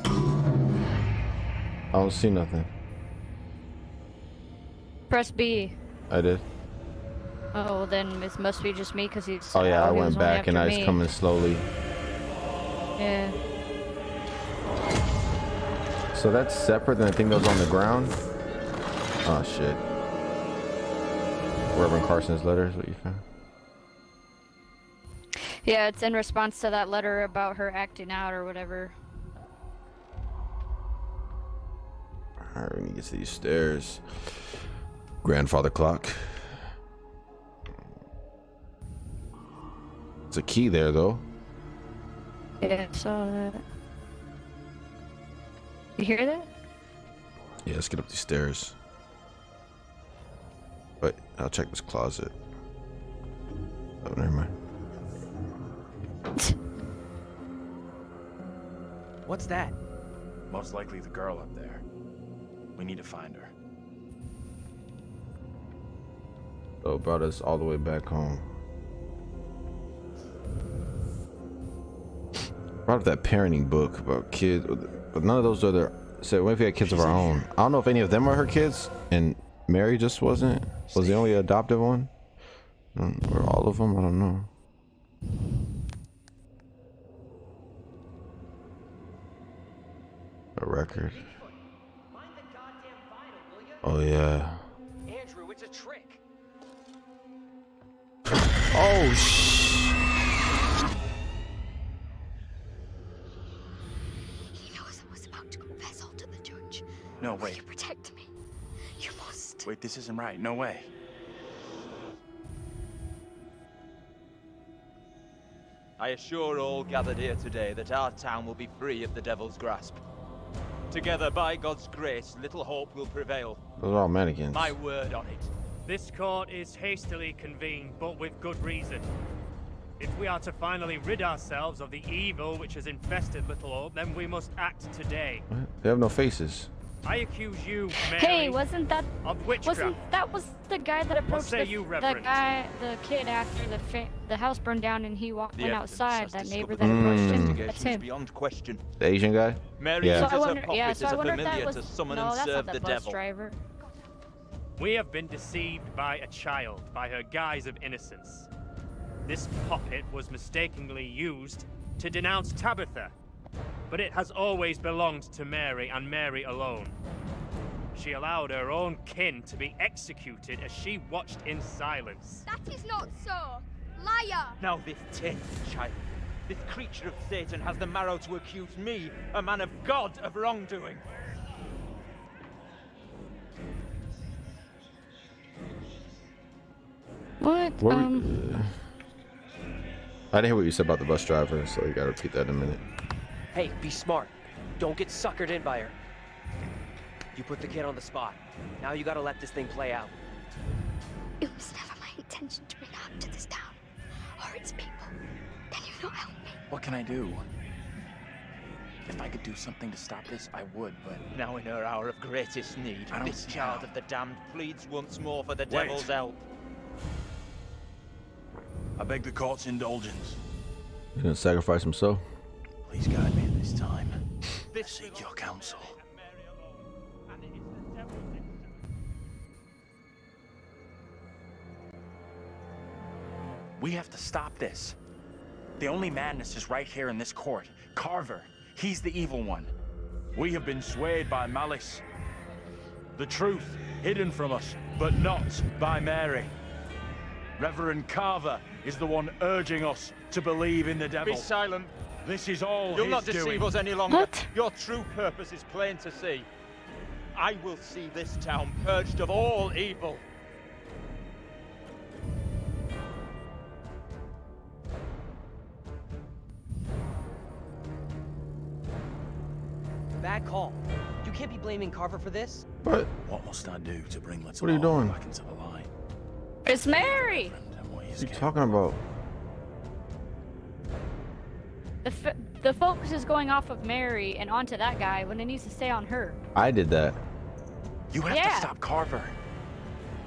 I don't see nothing. Press B. I did. Oh, then it must be just me because he's. Oh yeah, I he was went only back and after I was me. coming slowly. Yeah. So that's separate than the thing that was on the ground? Oh shit. Reverend Carson's letter is what you found? Yeah, it's in response to that letter about her acting out or whatever. Alright, we need to get to these stairs. Grandfather clock. It's a key there though. Yeah, I saw that. You hear that? Yeah, let's get up these stairs. But I'll check this closet. Oh, never mind. What's that? Most likely the girl up there. We need to find her. So it brought us all the way back home. Brought up that parenting book about kids, but none of those are their. So what if we had kids of our own? I don't know if any of them are her kids, and Mary just wasn't. Was the only adoptive one? Or all of them? I don't know. A record. Oh yeah. Andrew, it's a trick. Oh shh. He knows I was about to confess all to the judge. No, Will wait. you protect me? You must. Wait, this isn't right. No way. I assure all gathered here today that our town will be free of the devil's grasp. Together, by God's grace, little hope will prevail. Those are all mannequins. My word on it. This court is hastily convened, but with good reason. If we are to finally rid ourselves of the evil which has infested Little Hope, then we must act today. What? They have no faces. I accuse you, Mary, Hey, wasn't that of witchcraft. was the guy that approached say you, Reverend? the kid after the house burned down and he went outside? That neighbor that discovered approached him. investigation That's is him. beyond question. The Asian guy? Mary Yeah. uses So I her wonder, pocket yeah, as so I a wonder if that familiar was to summon no, and that's not serve the the bus devil. driver. We have been deceived by a child, by her guise of innocence. This puppet was mistakenly used to denounce Tabitha, but it has always belonged to Mary and Mary alone. She allowed her own kin to be executed as she watched in silence. That is not so. Liar! Now this tainted child, this creature of Satan has the marrow to accuse me, a man of God, of wrongdoing. What? I didn't hear what you said about the bus driver, so you gotta repeat that in a minute. Hey, be smart. Don't get suckered in by her. You put the kid on the spot. Now you gotta let this thing play out. It was never my intention to bring harm to this town or its people. Can you not help me? What can I do? If I could do something to stop this, I would, but... Now in her hour of greatest need, I don't this see child how. of the damned pleads once more for the Wait. devil's help. I beg the court's indulgence. He's gonna sacrifice himself. Please guide me at this time. I This seek your counsel. and it is the devil's We have to stop this. The only madness is right here in this court. Carver, he's the evil one. We have been swayed by malice. The truth hidden from us, but not by Mary. Reverend Carver is the one urging us to believe in the devil. Be silent. This is all You'll his not deceive doing. us any longer. What? Your true purpose is plain to see. I will see this town purged of all evil. Bad call. You can't be blaming Carver for this. What? What must I do to bring little What are you Oliver doing? back into the light? It's Mary. And what he is What are you capable talking about? The focus is going off of Mary and onto that guy when it needs to stay on her. I did that. You have Yeah. to stop Carver.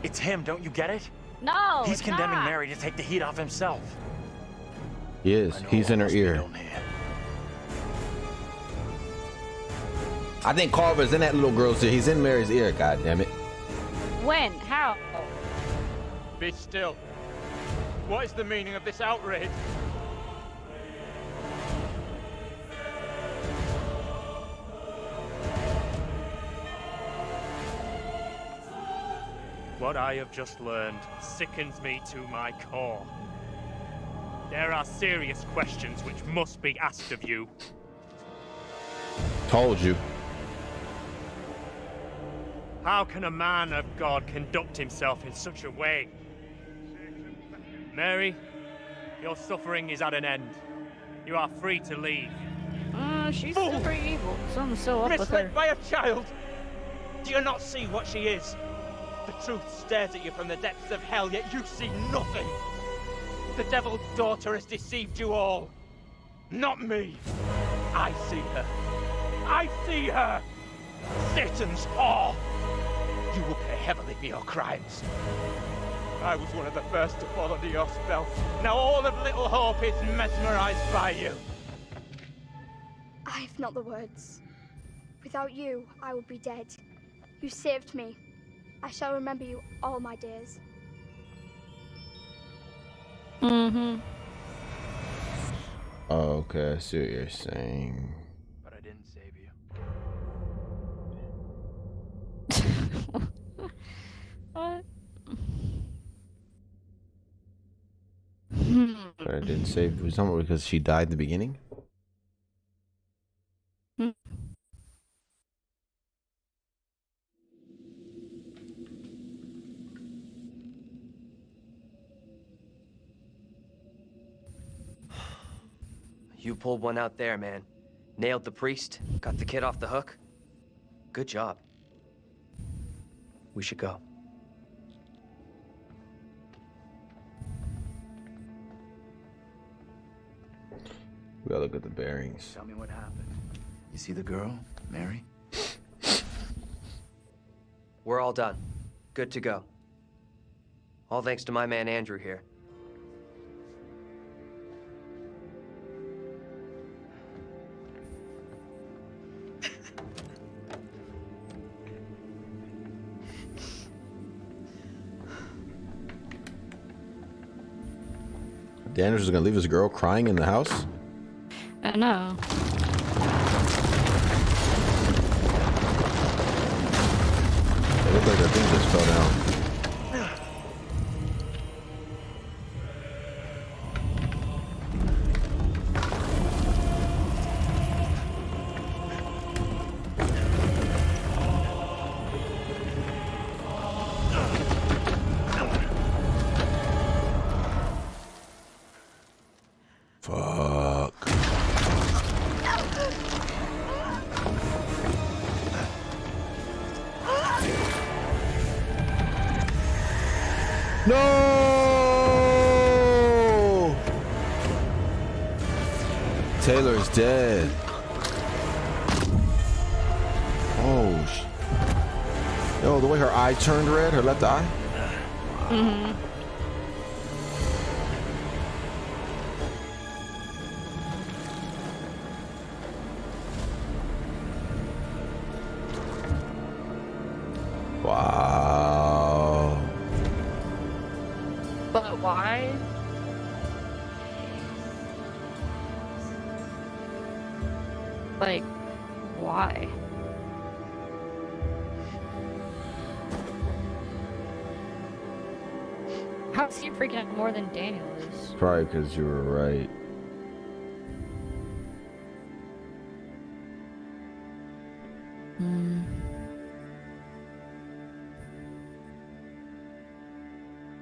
It's him, don't you get it? No, He's it's condemning not. Mary to take the heat off himself. He is. I know He's what in her must be ear. done here. I think Carver's in that little girl's ear. He's in Mary's ear. God damn it. When? How? Be still. What is the meaning of this outrage? What I have just learned sickens me to my core. There are serious questions which must be asked of you. Told you. How can a man of God conduct himself in such a way? Mary, your suffering is at an end. You are free to leave. She's still pretty evil. Something's so up with her. Misled by a child? Do you not see what she is? The truth stares at you from the depths of hell, yet you see nothing. The devil's daughter has deceived you all. Not me. I see her. I see her! Satan's whore! You will pay heavily for your crimes. I was one of the first to fall under your spell. Now all of Little Hope is mesmerized by you. I have not the words. Without you, I would be dead. You saved me. I shall remember you all my days. Mm-hmm. Oh, okay, I see what you're saying. But I didn't save you. What? But I didn't save. Was someone because she died in the beginning? You pulled one out there, man. Nailed the priest, got the kid off the hook. Good job. We should go. We gotta look at the bearings. Tell me what happened. You see the girl, Mary? We're all done. Good to go. All thanks to my man Andrew here. Daniel's just gonna leave his girl crying in the house? I know. It looked like that thing just fell down. Fuck. No! Taylor's dead. Oh, yo, the way her eye turned red, her left eye. Mm-hmm. Wow. But why? Like, why? How's he freaking out more than Daniel is? Probably because you were right.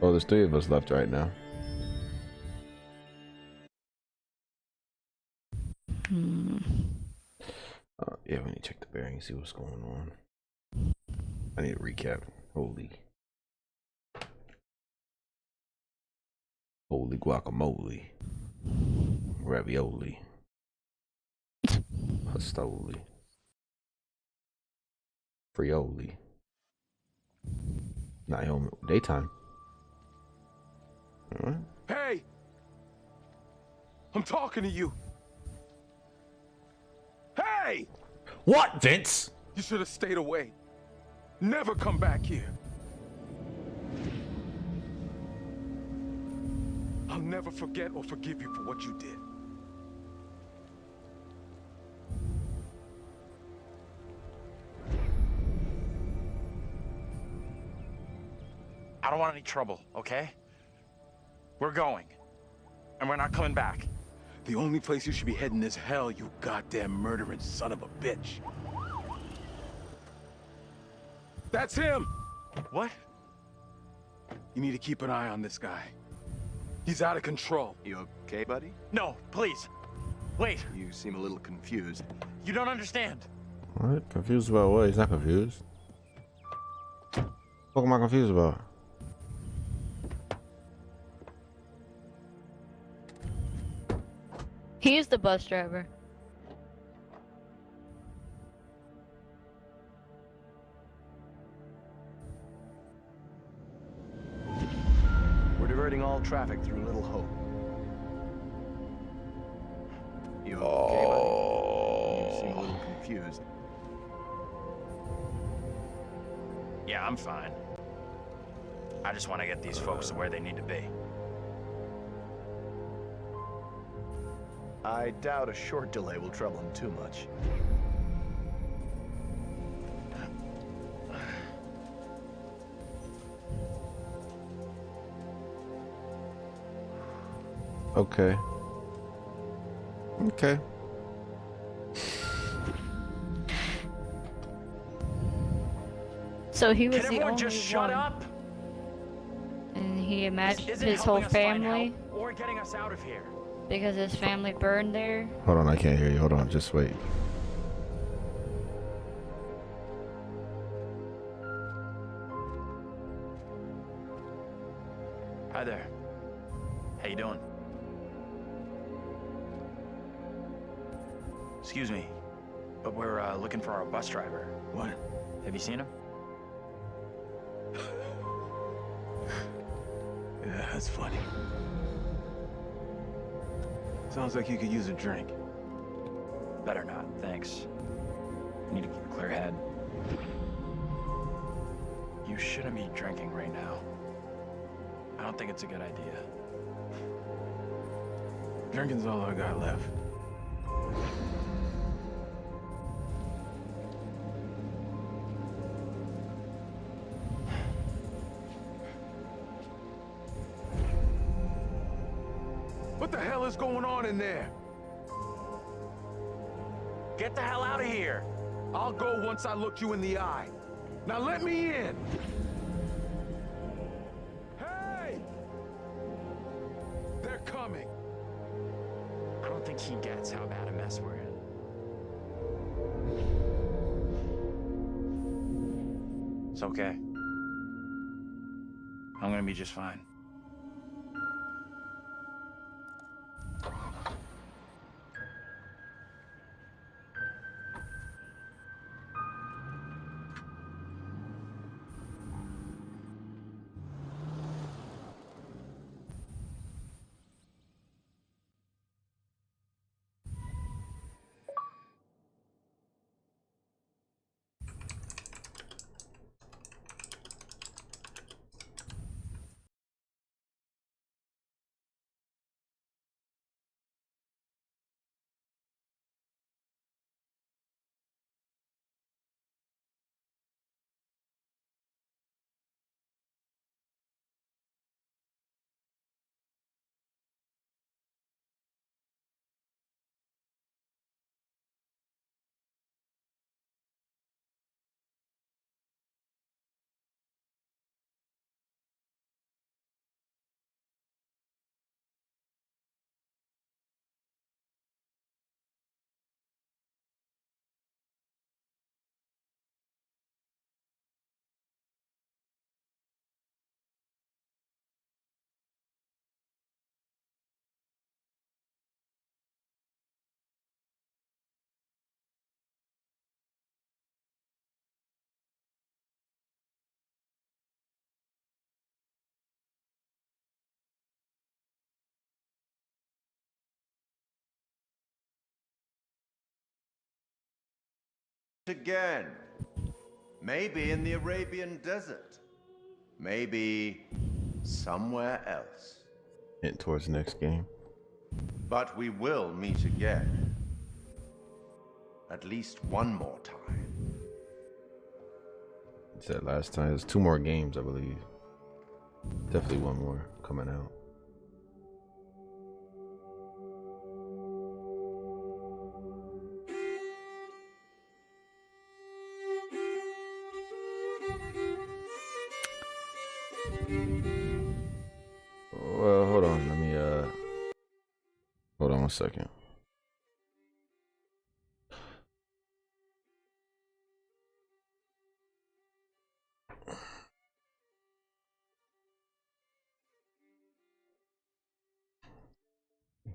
Oh, there's 3 of us left right now. Yeah, we need to check the bearings, see what's going on. I need a recap. Holy guacamole. Ravioli. Pastoli. Frioli. Naomi. Daytime. All right. Hey! I'm talking to you. Hey! What, Vince? You should have stayed away. Never come back here. I'll never forget or forgive you for what you did. I don't want any trouble, okay? We're going. And we're not coming back. The only place you should be heading is hell, you goddamn murdering son of a bitch. That's him! What? You need to keep an eye on this guy. He's out of control. You okay, buddy? No, please. Wait. You seem a little confused. You don't understand. What? Confused about what? He's not confused. What am I confused about? He is the bus driver. We're diverting all traffic through Little Hope. You okay, buddy? You seem a little confused. Yeah, I'm fine. I just want to get these folks to where they need to be. I doubt a short delay will trouble him too much. Okay. Okay. So he was Can the everyone only just shut one. up? And he imagined Isn't his whole helping us find family help or getting us out of here. because his family burned there. Hold on, I can't hear you. Hold on, just wait. Hi there. How you doing? Excuse me, but we're looking for our bus driver. What? Have you seen him? Yeah, that's funny. Sounds like you could use a drink. Better not, thanks. Need to keep a clear head. You shouldn't be drinking right now. I don't think it's a good idea. Drinking's all I got left. What the hell is going on in there? Get the hell out of here! I'll go once I look you in the eye. Now let me in! Hey! They're coming. I don't think he gets how bad a mess we're in. It's okay. I'm gonna be just fine. Again. Maybe in the Arabian desert. Maybe somewhere else. Hint towards the next game. But we will meet again. At least one more time. It's that last time. There's 2 more games, I believe. Definitely one more coming out. Well, hold on. Let me hold on 1 second.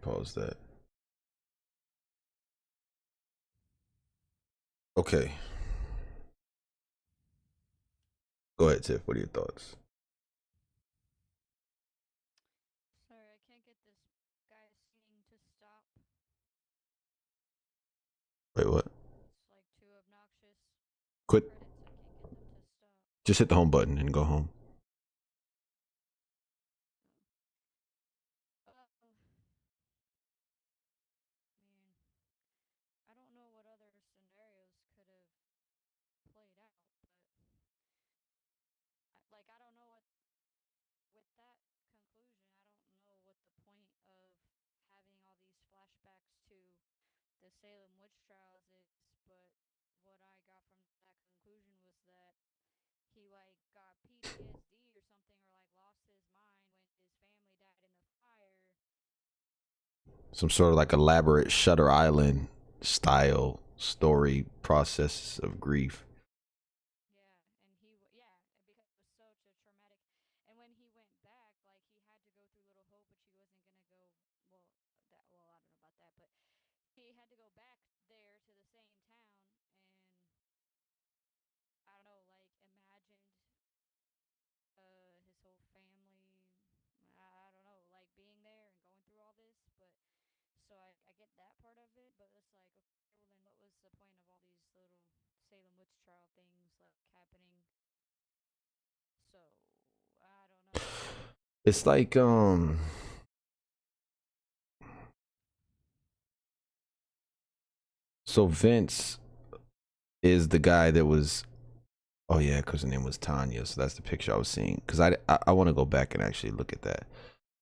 Pause that. Okay. Go ahead, Tiff. What are your thoughts? Sorry, I can't get this guy singing to stop. Wait, what? It's like too obnoxious. Quit. Credits, I can't get them to stop. Just hit the home button and go home. Man, I don't know what other scenarios could have played out, but I don't know what with that conclusion. I don't know what the point of having all these flashbacks to the Salem witch trials is, but what I got from that conclusion was that he like got PTSD or something, or like lost his mind when his family died in the fire. Some sort of like elaborate Shutter Island style story process of grief. Because it was such a traumatic. And when he went back, like he had to go through Little Hope, but she wasn't gonna go. Well, I don't know about that, but he had to go back there to the same town, and I don't know, like imagined So I get that part of it, but it's like, okay, well then what was the point of all these little Salem witch trial things like happening? So I don't know. It's like so Vince is the guy that was, oh yeah, because her name was Tanya, so that's the picture I was seeing. Because I want to go back and actually look at that,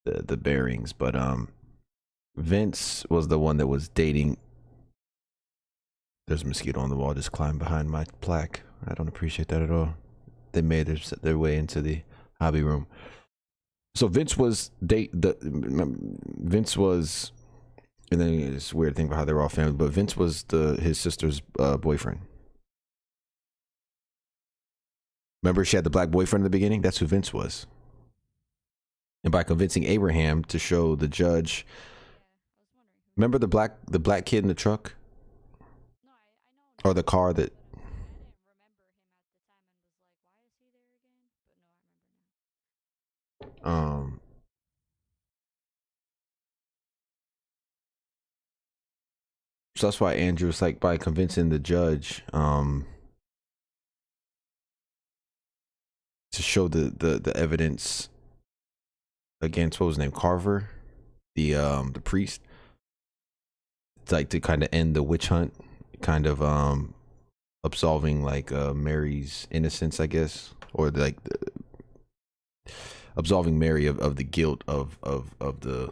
the bearings, but Vince was the one that was dating. There's a mosquito on the wall, just climbed behind my plaque. I don't appreciate that at all. They made their way into the hobby room. So Vince was Vince was, and then it's a weird thing about how they were all family, but Vince was his sister's boyfriend. Remember, she had the black boyfriend in the beginning? That's who Vince was. And by convincing Abraham to show the judge, remember the black kid in the truck? No, I know. Or the car that. I didn't remember him at the time and was like, why is he there again? But no, I remember now. So that's why Andrew was like, by convincing the judge to show the evidence against, what was his name, Carver, the priest, like to kind of end the witch hunt, kind of absolving like Mary's innocence, I guess, or like absolving Mary of the guilt of the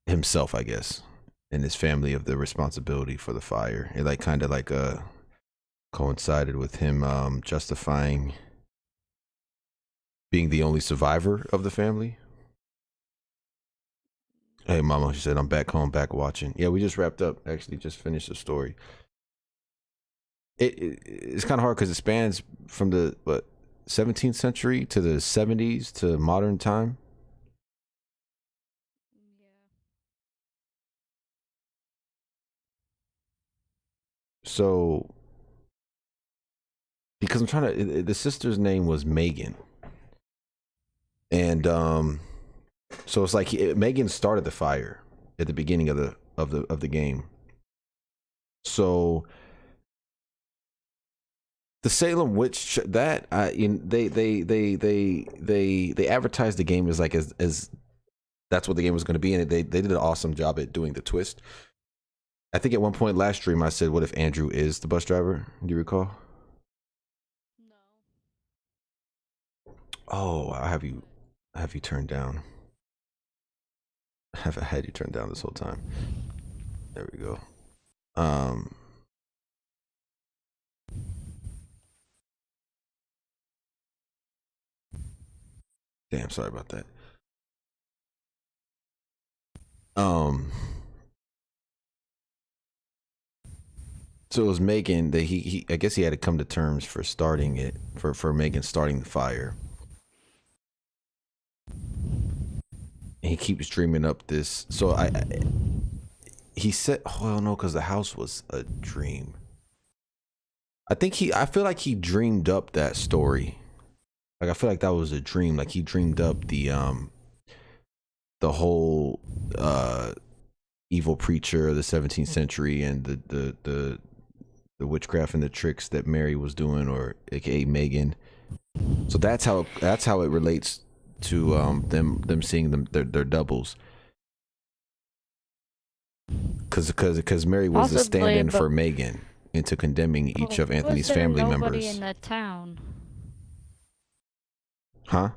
himself, I guess, and his family of the responsibility for the fire. It like kind of like coincided with him justifying being the only survivor of the family. Hey mama, she said, I'm back home, back watching. Yeah, we just wrapped up, actually just finished the story. It's kind of hard because it spans from the 17th century to the 70s to modern time. So, because I'm trying to, the sister's name was Megan, and so it's like Megan started the fire at the beginning of the game. So the Salem witch, that they advertised the game as like as that's what the game was going to be, and they did an awesome job at doing the twist. I think at one point last stream I said, what if Andrew is the bus driver? Do you recall? No. Oh, I have you turned down. I have had you turned down this whole time. There we go. Damn, sorry about that. So it was Megan that he I guess he had to come to terms for starting it, for Megan starting the fire. And he keeps dreaming up this. So he said, oh no, because the house was a dream. I feel like he dreamed up that story. Like I feel like that was a dream. Like he dreamed up the whole evil preacher of the 17th century and the witchcraft and the tricks that Mary was doing, or aka Megan. So that's how it relates to them seeing their doubles. Because Mary was the stand-in for Megan into condemning each of Anthony's family members. Nobody in that town. Huh?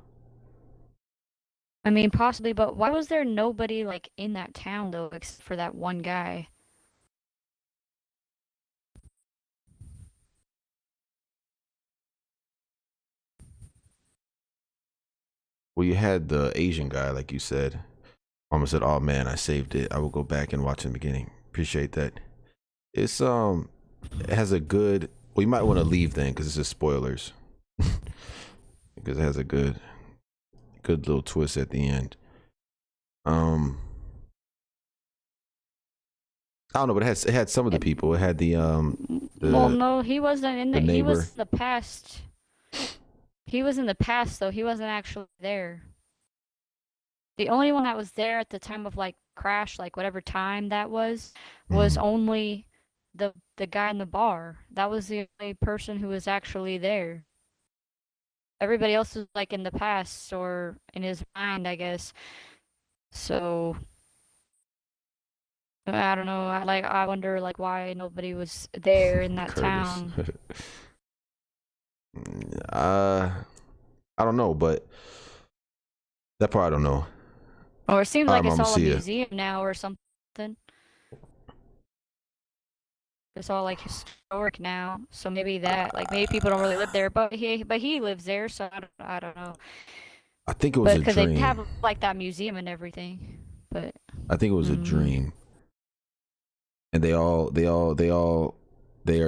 I mean, possibly, but why was there nobody like in that town though, except for that one guy? Well, you had the Asian guy, like you said. Mama said, "Oh man, I saved it. I will go back and watch in the beginning." Appreciate that. It's it has a good. Well, you might want to leave then, because it's just spoilers. Because it has a good little twist at the end. I don't know, but it had some of the people. It had the well, no, he wasn't in the. neighbor. He was in the past. He was in the past, though. He wasn't actually there. The only one that was there at the time of like crash, like whatever time that was only the guy in the bar. That was the only person who was actually there. Everybody else was like in the past or in his mind, I guess. So I don't know. I wonder like why nobody was there in that Curtis. town. I don't know, but that part I don't know. Or it seems All like right, it's Mama, all a see ya. museum now or something. It's all like historic now, so maybe that, like maybe people don't really live there, but he lives there, so I don't know. I think it was a Because they dream. have like that museum and everything, but I think it was a dream. And they are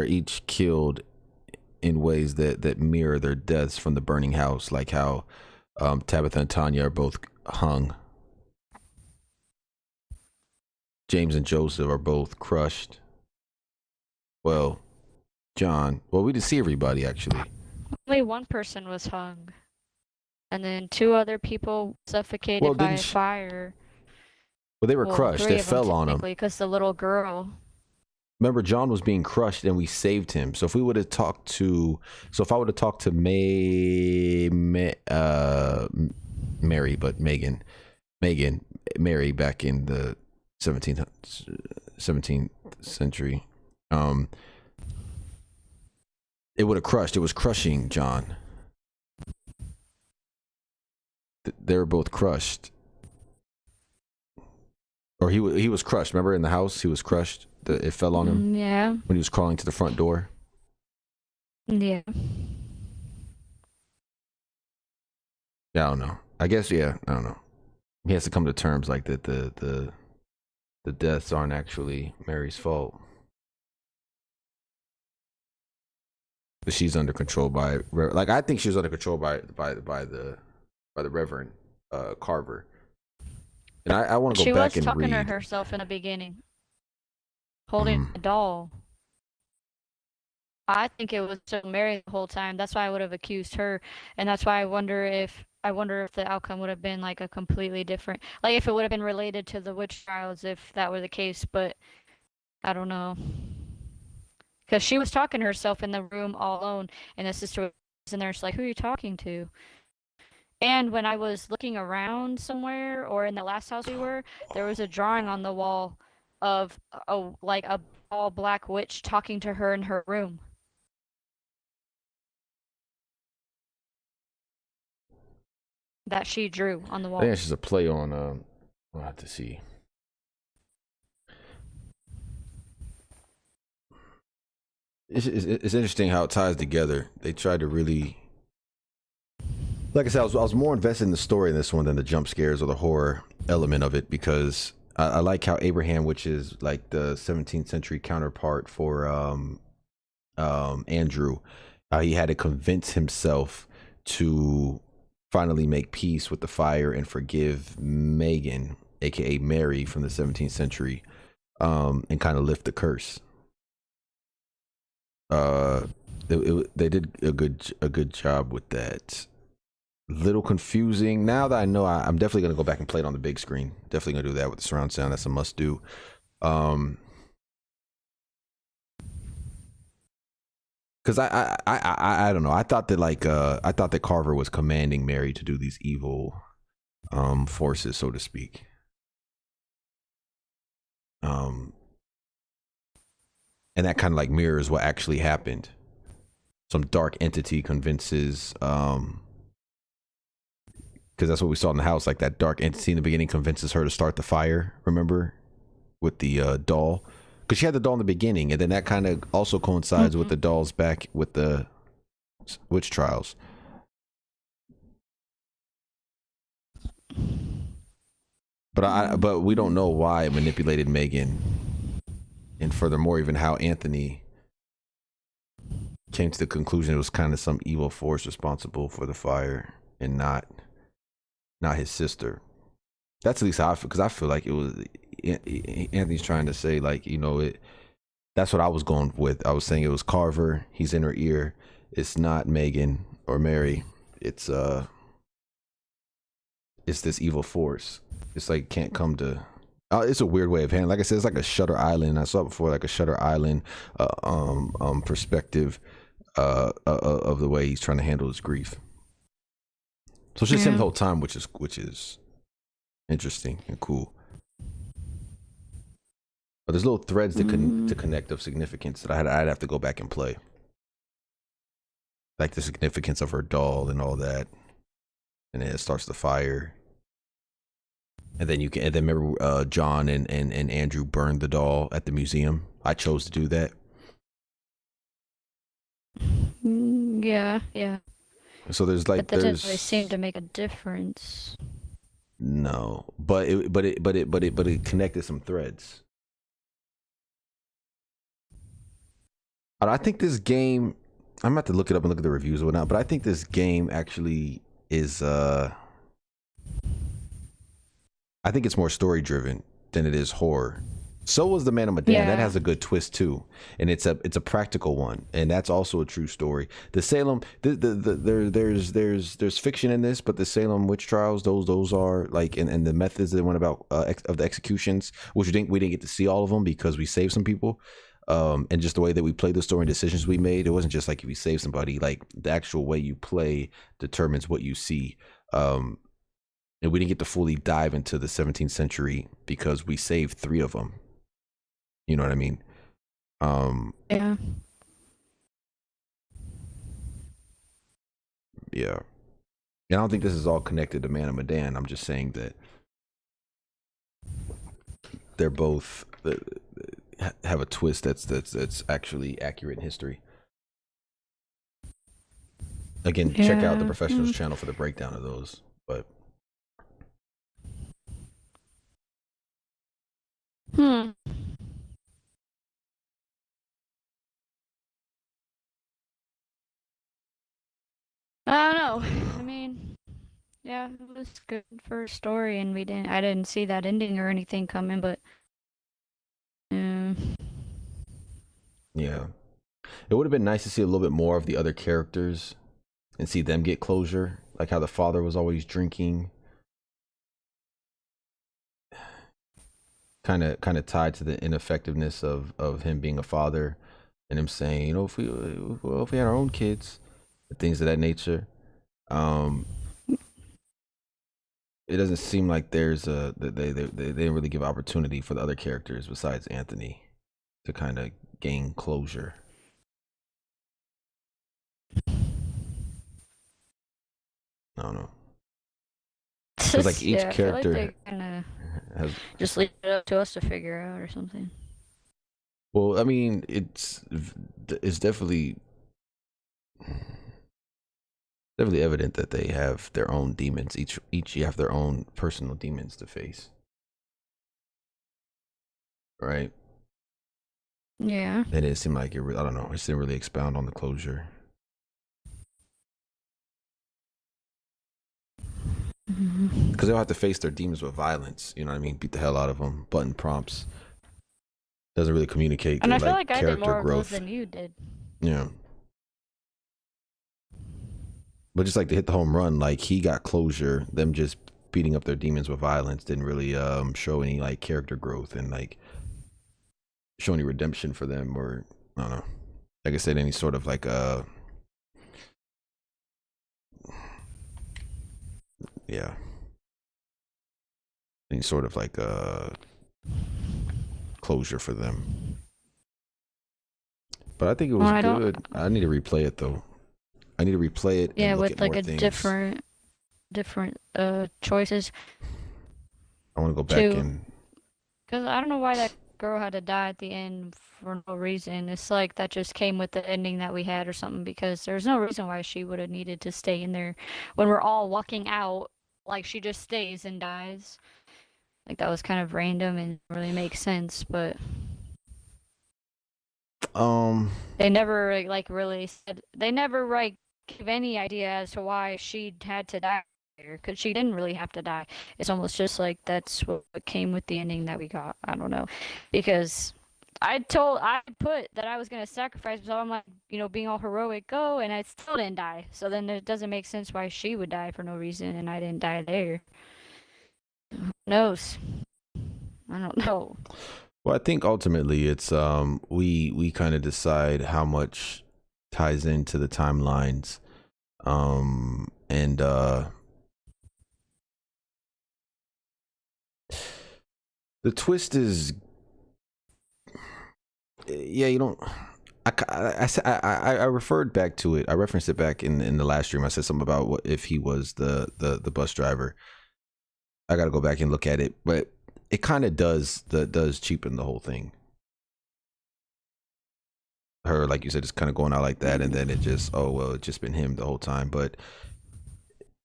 each killed in ways that mirror their deaths from the burning house, like how Tabitha and Tanya are both hung. James and Joseph are both crushed. Well, John. Well, we didn't see everybody actually. only one person was hung, and then 2 other people suffocated by fire. Well, they were crushed. 3 They of them fell on them. because the little girl. Remember, John was being crushed, and we saved him. So if I would have talked to Mary, but Mary back in the 17th century, it would have crushed. It was crushing John. They were both crushed. Or he was crushed. Remember in the house, he was crushed. It fell on him. Yeah. When he was crawling to the front door. Yeah. Yeah, I don't know. I guess I don't know. He has to come to terms like that the deaths aren't actually Mary's fault. But she's under control by I think she was under control by the Reverend Carver. And I want to go back and read. She was talking to herself in the beginning, holding a doll. I think it was still Mary the whole time. That's why I would have accused her, and that's why I wonder if the outcome would have been like a completely different, like if it would have been related to the witch trials if that were the case. But I don't know, because she was talking to herself in the room all alone, and the sister was in there. She's like, "Who are you talking to?" And when I was looking around somewhere, or in the last house we were, there was a drawing on the wall of a all black witch talking to her in her room. That she drew on the wall. I think it's just a play on. We'll have to see. It's interesting how it ties together. They tried to really. Like I said, I was more invested in the story in this one than the jump scares or the horror element of it, because I like how Abraham, which is like the 17th century counterpart for Andrew, he had to convince himself to finally make peace with the fire and forgive Megan, aka Mary from the 17th century, and kind of lift the curse. They did a good job with that. Little confusing. Now that I know, I'm definitely gonna go back and play it on the big screen. Definitely gonna do that with the surround sound. That's a must do. Because I don't know. I thought that Carver was commanding Mary to do these evil forces, so to speak. And that kind of like mirrors what actually happened. Some dark entity convinces because that's what we saw in the house, like that dark entity in the beginning convinces her to start the fire, remember, with the doll, because she had the doll in the beginning, and then that kind of also coincides with the dolls back with the witch trials. But we don't know why it manipulated Megan, and furthermore, even how Anthony came to the conclusion it was kind of some evil force responsible for the fire and not his sister. That's at least how I feel, because I feel like it was Anthony's trying to say, like, you know, that's what I was going with. I was saying it was Carver. He's in her ear. It's not Megan or Mary. It's it's this evil force. It's like can't come to. It's a weird way of handling. Like I said, it's like a Shutter Island. I saw it before, like a Shutter Island perspective of the way he's trying to handle his grief. So it's just him the whole time, which is interesting and cool. But there's little threads that to connect of significance that I'd have to go back and play, like the significance of her doll and all that, and then it starts the fire. And then remember John and Andrew burned the doll at the museum. I chose to do that. Yeah. So there's like but that didn't really seem to make a difference. No, but it connected some threads. I think this game, I'm about to look it up and look at the reviews or whatnot, but I think this game actually is I think it's more story driven than it is horror. So was the Man of Medan. That has a good twist too, and it's a practical one, and that's also a true story. The Salem, there's fiction in this, but the Salem witch trials, those are like, and the methods that went about of the executions, which we didn't get to see all of them because we saved some people, and just the way that we played the story and decisions we made, it wasn't just like if you save somebody, like the actual way you play determines what you see. And we didn't get to fully dive into the 17th century because we saved 3 of them. You know what I mean? Yeah. Yeah. And I don't think this is all connected to Man of Medan. I'm just saying that they're both have a twist that's actually accurate in history. Again, check out the Professionals channel for the breakdown of those. But I don't know. I mean, yeah, it was good for a story, and I didn't see that ending or anything coming, but yeah, it would have been nice to see a little bit more of the other characters and see them get closure, like how the father was always drinking, kind of tied to the ineffectiveness of him being a father, and him saying, you know, if we had our own kids, things of that nature. It doesn't seem like there's they didn't really give opportunity for the other characters besides Anthony to kind of gain closure. I don't know. It's like each character like they has just leave it up to us to figure out or something. Well, I mean, it's definitely evident that they have their own demons. Each have their own personal demons to face, right? Yeah. And it seemed like I don't know. It didn't really expound on the closure. Because they'll have to face their demons with violence. You know what I mean? Beat the hell out of them. Button prompts. Doesn't really communicate. And their, I feel like I character did more growth. of those than you did. Yeah. But just like to hit the home run, like he got closure. Them just beating up their demons with violence didn't really show any like character growth and like show any redemption for them, or I don't know. Like I said, any sort of like yeah, any sort of like closure for them. But I think it was good. I need to replay it though. I need to replay it. Yeah, and look with at like more a things. different choices. I want to go back and. Because I don't know why that girl had to die at the end for no reason. It's like that just came with the ending that we had or something, because there's no reason why she would have needed to stay in there when we're all walking out. Like, she just stays and dies. Like, that was kind of random and didn't really make sense, but they never like really said, they never like give any idea as to why she had to die, because she didn't really have to die. It's almost just like that's what came with the ending that we got. I don't know, because I put that I was gonna sacrifice, so I'm like, you know, being all heroic, go, and I still didn't die. So then it doesn't make sense why she would die for no reason and I didn't die there. Who knows? I don't know. Well, I think ultimately it's we kind of decide how much ties into the timelines, and the twist is, yeah, you don't. I referred back to it. I referenced it back in the last stream. I said something about what if he was the bus driver. I got to go back and look at it, but it kind of does cheapen the whole thing. Her, like you said, just kind of going out like that, and then it just, oh well, it's just been him the whole time. But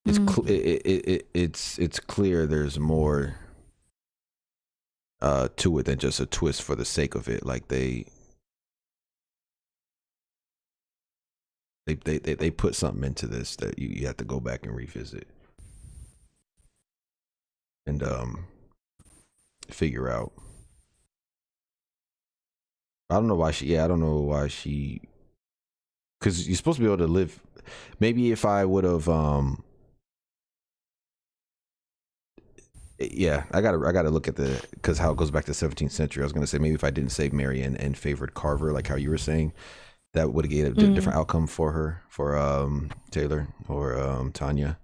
it's it's clear there's more to it than just a twist for the sake of it. Like they put something into this that you have to go back and revisit and figure out. I don't know why she, yeah, I don't know why she, because you're supposed to be able to live. Maybe if I would have yeah, I gotta look at the, because how it goes back to the 17th century. I was gonna say maybe if I didn't save Mary and favored Carver, like how you were saying, that would have gave a different outcome for her, for Taylor or Tanya.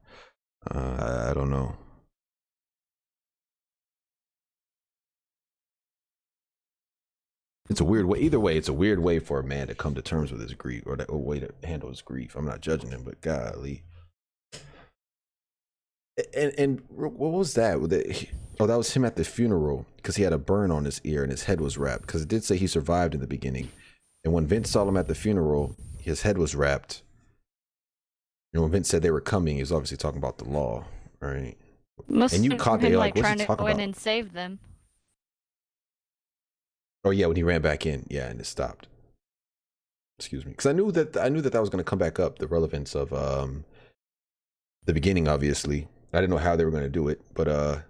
I don't know. It's a weird way. Either way, it's a weird way for a man to come to terms with his grief, or a way to handle his grief. I'm not judging him, but golly. And what was that? Oh, that was him at the funeral, because he had a burn on his ear and his head was wrapped. Because it did say he survived in the beginning. And when Vince saw him at the funeral, his head was wrapped. And when Vince said they were coming, he was obviously talking about the law, right? And you caught that, him, like, what's trying he to talking go in about? and save them. Oh yeah, when he ran back in, yeah, and it stopped. Excuse me, because I knew that was going to come back up, the relevance of the beginning. Obviously, I didn't know how they were going to do it, but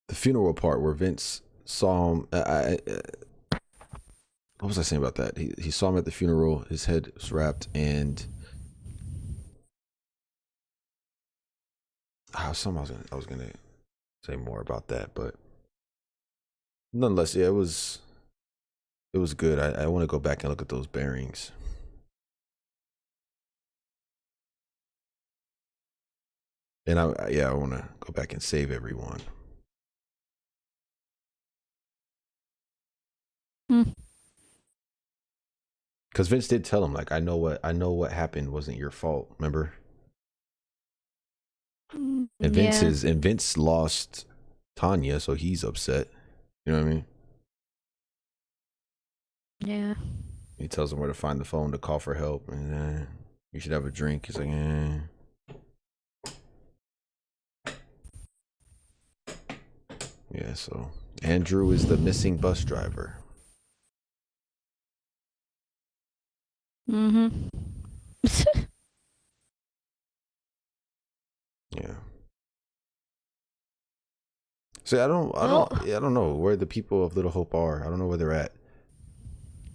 the funeral part where Vince saw him. What was I saying about that? He saw him at the funeral. His head was wrapped, and I was gonna say more about that, but nonetheless, yeah, it was good. I want to go back and look at those bearings. And I want to go back and save everyone. Because Vince did tell him, like, I know what happened wasn't your fault. Remember? And Vince lost Tanya, so he's upset. You know what I mean? Yeah. He tells him where to find the phone to call for help, and you should have a drink. He's like, yeah. So Andrew is the missing bus driver. Yeah. See, I don't know where the people of Little Hope are. I don't know where they're at.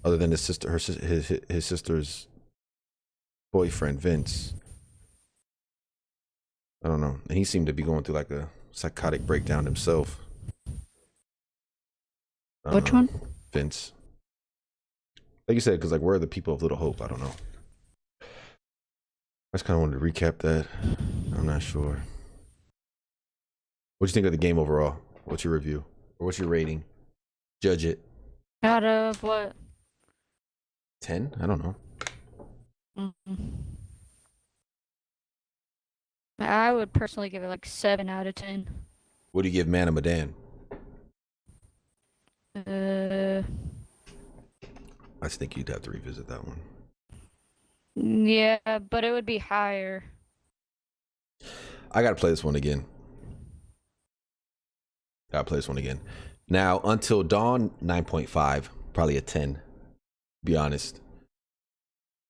Other than his sister's boyfriend, Vince. I don't know. And he seemed to be going through like a psychotic breakdown himself. Which one? Vince. Like you said, because like, where are the people of Little Hope? I don't know. I just kind of wanted to recap that. I'm not sure. What do you think of the game overall? What's your review? Or what's your rating? Judge it. Out of what? 10? I don't know. I would personally give it like 7 out of 10. What do you give Man of Medan? I just think you'd have to revisit that one. Yeah, but it would be higher. I gotta play this one again. Now, Until Dawn, 9.5. Probably a 10. Be honest.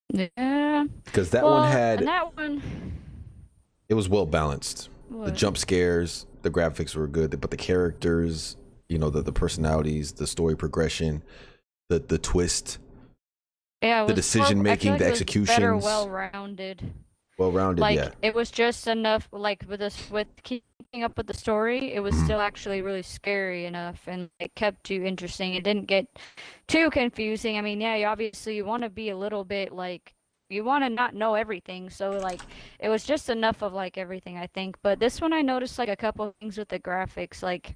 Yeah. Because that one had... And that one... It was well balanced. What? The jump scares, the graphics were good, but the characters, you know, the personalities, the story progression, the twist, yeah, the decision making, the executions. Better, well-rounded. Well-rounded, Like yeah. it was just enough, like with keeping up with the story, it was still actually really scary enough, and it kept you interesting. It didn't get too confusing. I mean, yeah, you want to be a little bit like you want to not know everything, so like it was just enough of like everything, I think. But this one I noticed like a couple of things with the graphics, like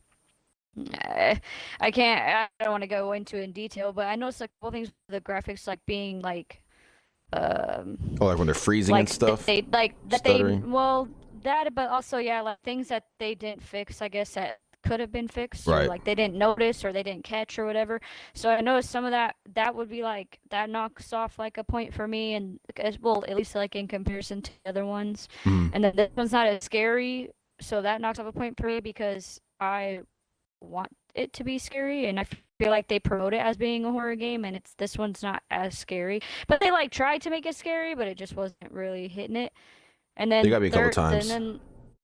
I don't want to go into it in detail, but I noticed a couple things with the graphics like being like Oh, like when they're freezing like and stuff. that stuttering. they well that but also yeah, like things that they didn't fix, I guess, that could have been fixed, or Right. like they didn't notice or they didn't catch or whatever. So I noticed some of that would be like that knocks off like a point for me, and well, at least like in comparison to the other ones. Mhm. And then this one's not as scary, so that knocks off a point for me because I want it to be scary, and I feel like they promote it as being a horror game, and this one's not as scary. But they like tried to make it scary, but it just wasn't really hitting it. And then They got me a couple times.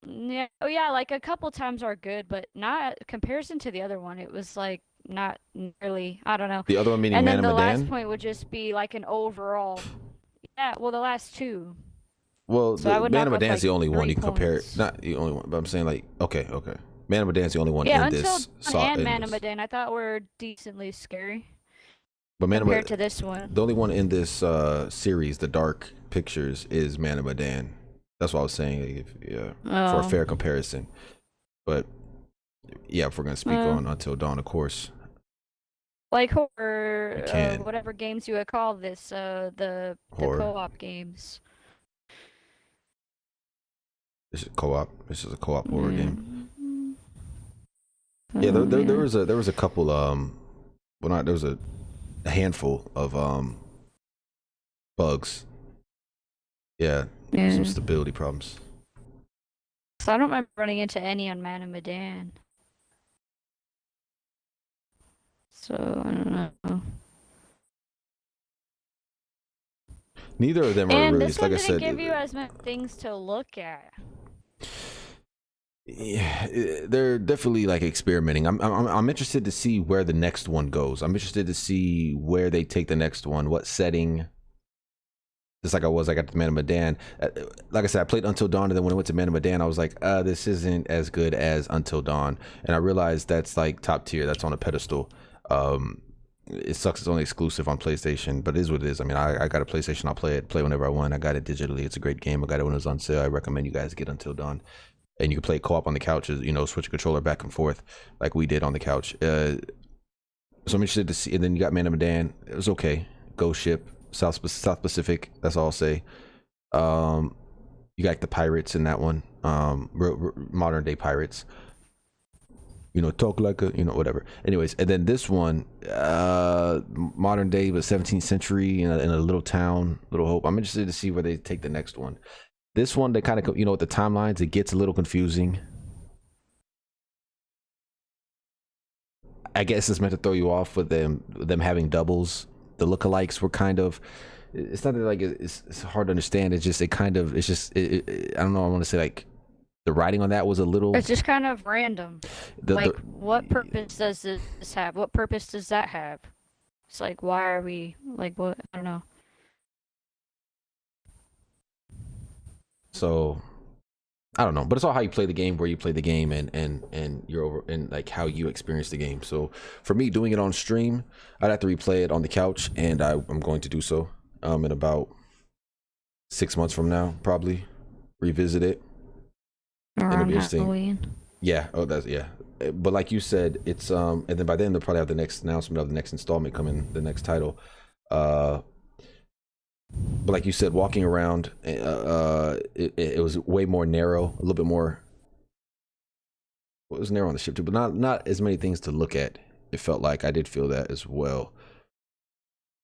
yeah, oh yeah, like a couple times are good, but not comparison to the other one. It was like not really, I don't know. The other one meaning And Man then of the last Medan? point would just be like an overall. Yeah, well, the last two. Well, So I the would Man of knock off, Medan's the like, only one 3 you can compare. points. Not the only one, but I'm saying like, okay. Man of Medan's the only one Yeah, in Until this. Dawn and in Man of this. Medan, I thought were decently scary But Man of compared Medan, to this one. the only one in this series, the Dark Pictures, is Man of Medan. That's what I was saying. For a Oh. fair comparison. But yeah, if we're gonna speak on Until Dawn, of course. Like horror, You can. whatever games you would call this, the Horror. co-op games. This is co-op. This is a co-op horror game. Mm. Yeah, Oh, there man. was a couple there was a handful of bugs. Yeah, some stability problems. So I don't remember running into any on Man of Medan. So I don't know. Neither of them are And released. this one Like I didn't said, give you as many things to look at. yeah, they're definitely like experimenting. I'm interested to see where the next one goes. I'm interested to see where they take the next one, what setting. Just like I got the Man of Medan. Like I said, I played Until Dawn, and then when I went to Man of Medan, I was like, this isn't as good as Until Dawn. And I realized that's like top tier. That's on a pedestal. It sucks it's only exclusive on PlayStation, but it is what it is. I mean, I got a PlayStation. I'll play whenever I want. I got it digitally. It's a great game. I got it when it was on sale. I recommend you guys get Until Dawn. And you can play co-op on the couch, switch a controller back and forth like we did on the couch. So I'm interested to see. And then you got Man of Medan. It was okay. Ghost Ship. South Pacific. That's all I'll say. You got the pirates in that one. Modern day pirates. Talk like a whatever. Anyways, and then this one, modern day but 17th century in a little town, Little Hope. I'm interested to see where they take the next one. This one, they kind of with the timelines, it gets a little confusing. I guess it's meant to throw you off with them having doubles. The lookalikes were kind of, it's not that like it's hard to understand. It's just I don't know. I want to say like the writing on that was a little. It's just kind of random. What purpose does this have? What purpose does that have? It's like, why are we like what? I don't know. So I don't know, but it's all how you play the game, where you play the game, and you're over and like how you experience the game. So for me, doing it on stream, I'd have to replay it on the couch, and I'm going to do so in about 6 months from now, probably revisit it. Around Halloween. Yeah. Oh, that's yeah. But like you said, it's and then by then they'll probably have the next announcement of the next installment coming, the next title. But like you said, walking around, it was way more narrow, a little bit more. Well, it was narrow on the ship too, but not as many things to look at. It felt like I did feel that as well.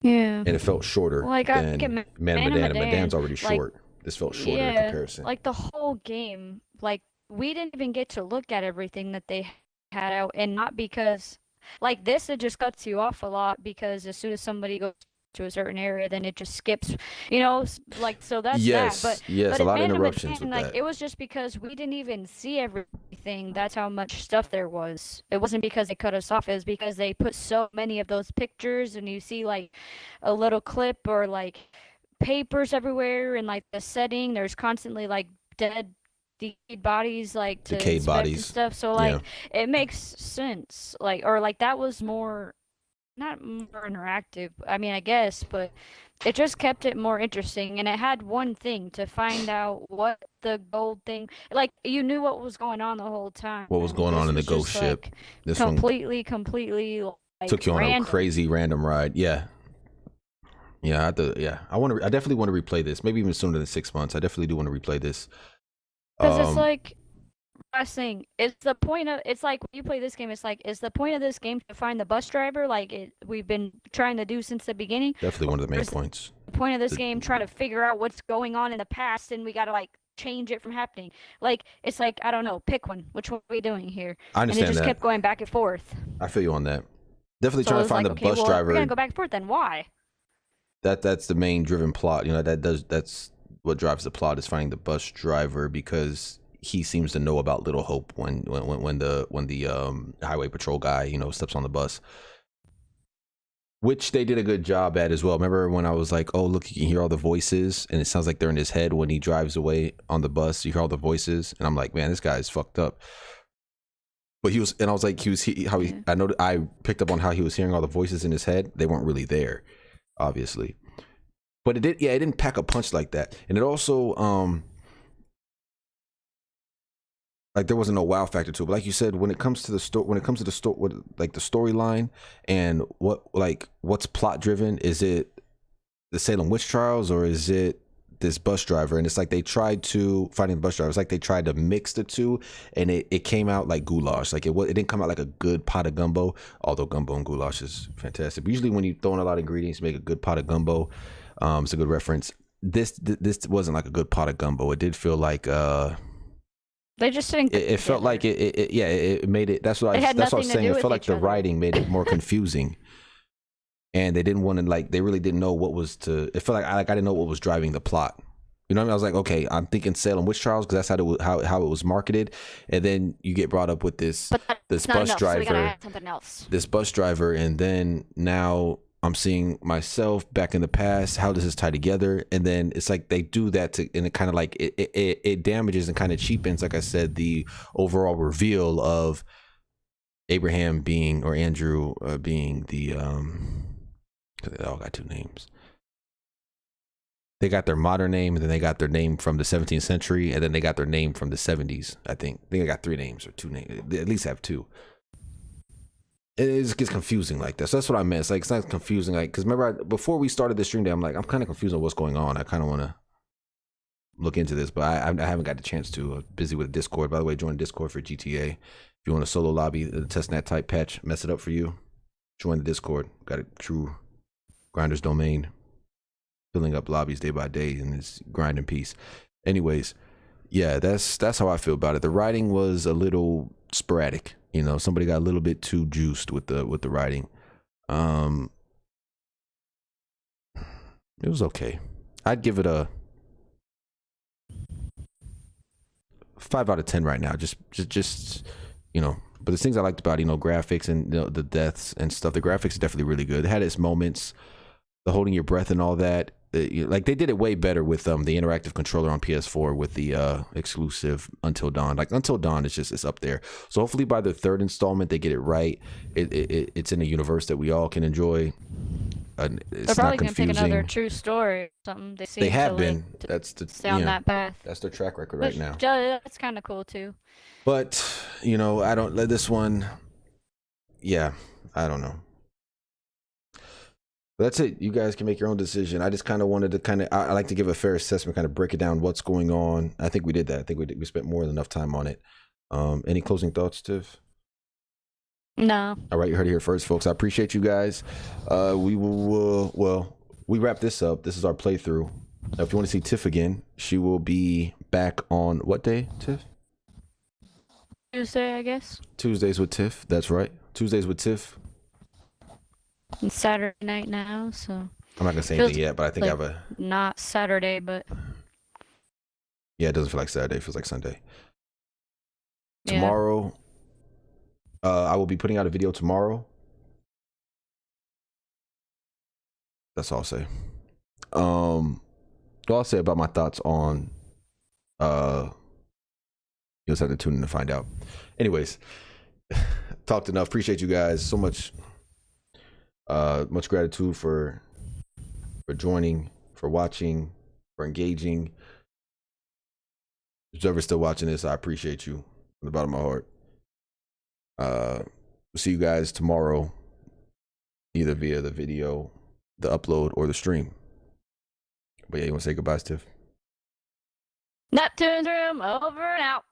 Yeah. And it felt shorter than Man of Medan. Medan's already short. This felt shorter in comparison. Like the whole game, like we didn't even get to look at everything that they had out, and not because like this, it just cuts you off a lot because as soon as somebody goes to a certain area, then it just skips, like, so that's yes, that. But a lot of Man interruptions Medan, with like, that. it was just because we didn't even see everything. That's how much stuff there was. It wasn't because they cut us off. It was because they put so many of those pictures, and you see like a little clip or like papers everywhere and like the setting. There's constantly like dead, decayed bodies, like to Decayed inspect and bodies. stuff. So Yeah. like it makes sense. Like or like that was more, not more interactive. I mean, I guess, but it just kept it more interesting. And it had one thing to find out what the gold thing. Like you knew what was going on the whole time. What was going This on in the was ghost just, ship? like, This completely like took you on random. a crazy random ride. Yeah. Yeah, I definitely want to replay this. Maybe even sooner than 6 months. I definitely do want to replay this. Because it's like, last thing, it's the point of, it's like when you play this game, it's like, is the point of this game to find the bus driver like we've been trying to do since the beginning? Definitely one of the Or main is points. the point of this game trying to figure out what's going on in the past and we gotta like change it from happening? Like, it's like, I don't know, pick one. Which one are we doing here? I understand and it just that. kept going back and forth. I feel you on that. Definitely So trying it to was find like, the okay, bus well, driver. we're gonna go back and forth then. Why? That's the main driven plot. You know, that's what drives the plot, is finding the bus driver, because he seems to know about Little Hope when the highway patrol guy, you know, steps on the bus. Which they did a good job at as well. Remember when I was like, oh, look, you can hear all the voices, and it sounds like they're in his head when he drives away on the bus. You hear all the voices, and I'm like, man, this guy is fucked up. But he was, and I was like, I know I picked up on how he was hearing all the voices in his head. They weren't really there, obviously. But it didn't pack a punch like that. And it also, like there wasn't no wow factor to it. But like you said, when it comes to the storyline and what's plot driven, is it the Salem witch trials or is it this bus driver? And it's like they tried to finding the bus driver. It's like they tried to mix the two, and it came out like goulash. Like it didn't come out like a good pot of gumbo. Although gumbo and goulash is fantastic. But usually when you throw in a lot of ingredients, you make a good pot of gumbo. It's a good reference. This wasn't like a good pot of gumbo. It did feel like they just didn't. It felt like it made it. That's what I was saying. It felt like the writing made it more confusing, and they didn't want to they really didn't know what was to. It felt like I didn't know what was driving the plot. You know what I mean? I was like, okay, I'm thinking Salem witch trials because that's how it was marketed, and then you get brought up with this bus driver. So we gotta add something else. This bus driver, and then now I'm seeing myself back in the past. How does this tie together? And then it's like they do that and it kind of like it damages and kind of cheapens, like I said, the overall reveal of Abraham being, or Andrew being the because they all got two names. They got their modern name, and then they got their name from the 17th century, and then they got their name from the 70s. I think they got 3 names or 2 names. They at least have 2. It just gets confusing like that. So that's what I meant. It's like, it's not confusing, like, because remember before we started the stream day, I'm like, I'm kind of confused on what's going on. I kind of want to look into this, but I haven't got the chance to. I'm busy with Discord. By the way, join Discord for GTA. If you want a solo lobby, the testnet type patch, mess it up for you, join the Discord. Got a true grinders domain, filling up lobbies day by day, and it's grinding peace. Anyways, yeah, that's how I feel about it. The writing was a little sporadic. You know, somebody got a little bit too juiced with the writing. It was okay. I'd give it a 5 out of 10 right now. Just you know. But the things I liked about, you know, graphics and, you know, the deaths and stuff. The graphics is definitely really good. It had its moments, the holding your breath and all that. Like they did it way better with the interactive controller on PS4 with the exclusive Until Dawn. Like Until Dawn is just, it's up there. So hopefully by the 3rd installment they get it right. It's in a universe that we all can enjoy. It's They're probably not confusing. gonna pick another true story or something. They have been. That's the stay on that path. That's their track record right now. That's kind of cool too. But you know, I don't let this one. Yeah, I don't know. That's it. You guys can make your own decision. I just kind of wanted to I like to give a fair assessment, kind of break it down, what's going on. I think we did that. I think we spent more than enough time on it. Any closing thoughts, Tiff? No. All right, you heard it here first, folks. I appreciate you guys. We will, we wrap this up. This is our playthrough. Now, if you want to see Tiff again, she will be back on what day, Tiff? Tuesday, I guess. Tuesdays with Tiff. That's right. Tuesdays with Tiff. It's Saturday night now, so. I'm not gonna say anything yet, but I think like I have a. Not Saturday, but. Yeah, it doesn't feel like Saturday. It feels like Sunday. Yeah. Tomorrow, I will be putting out a video tomorrow. That's all I'll say. I'll say about my thoughts on you'll just have to tune in to find out. Anyways, talked enough. Appreciate you guys so much. Much gratitude for joining, for watching, for engaging. If you're ever still watching this, I appreciate you from the bottom of my heart. We'll see you guys tomorrow, either via the video, the upload, or the stream. But yeah, you want to say goodbye, Tiff? Neptune's room over and out.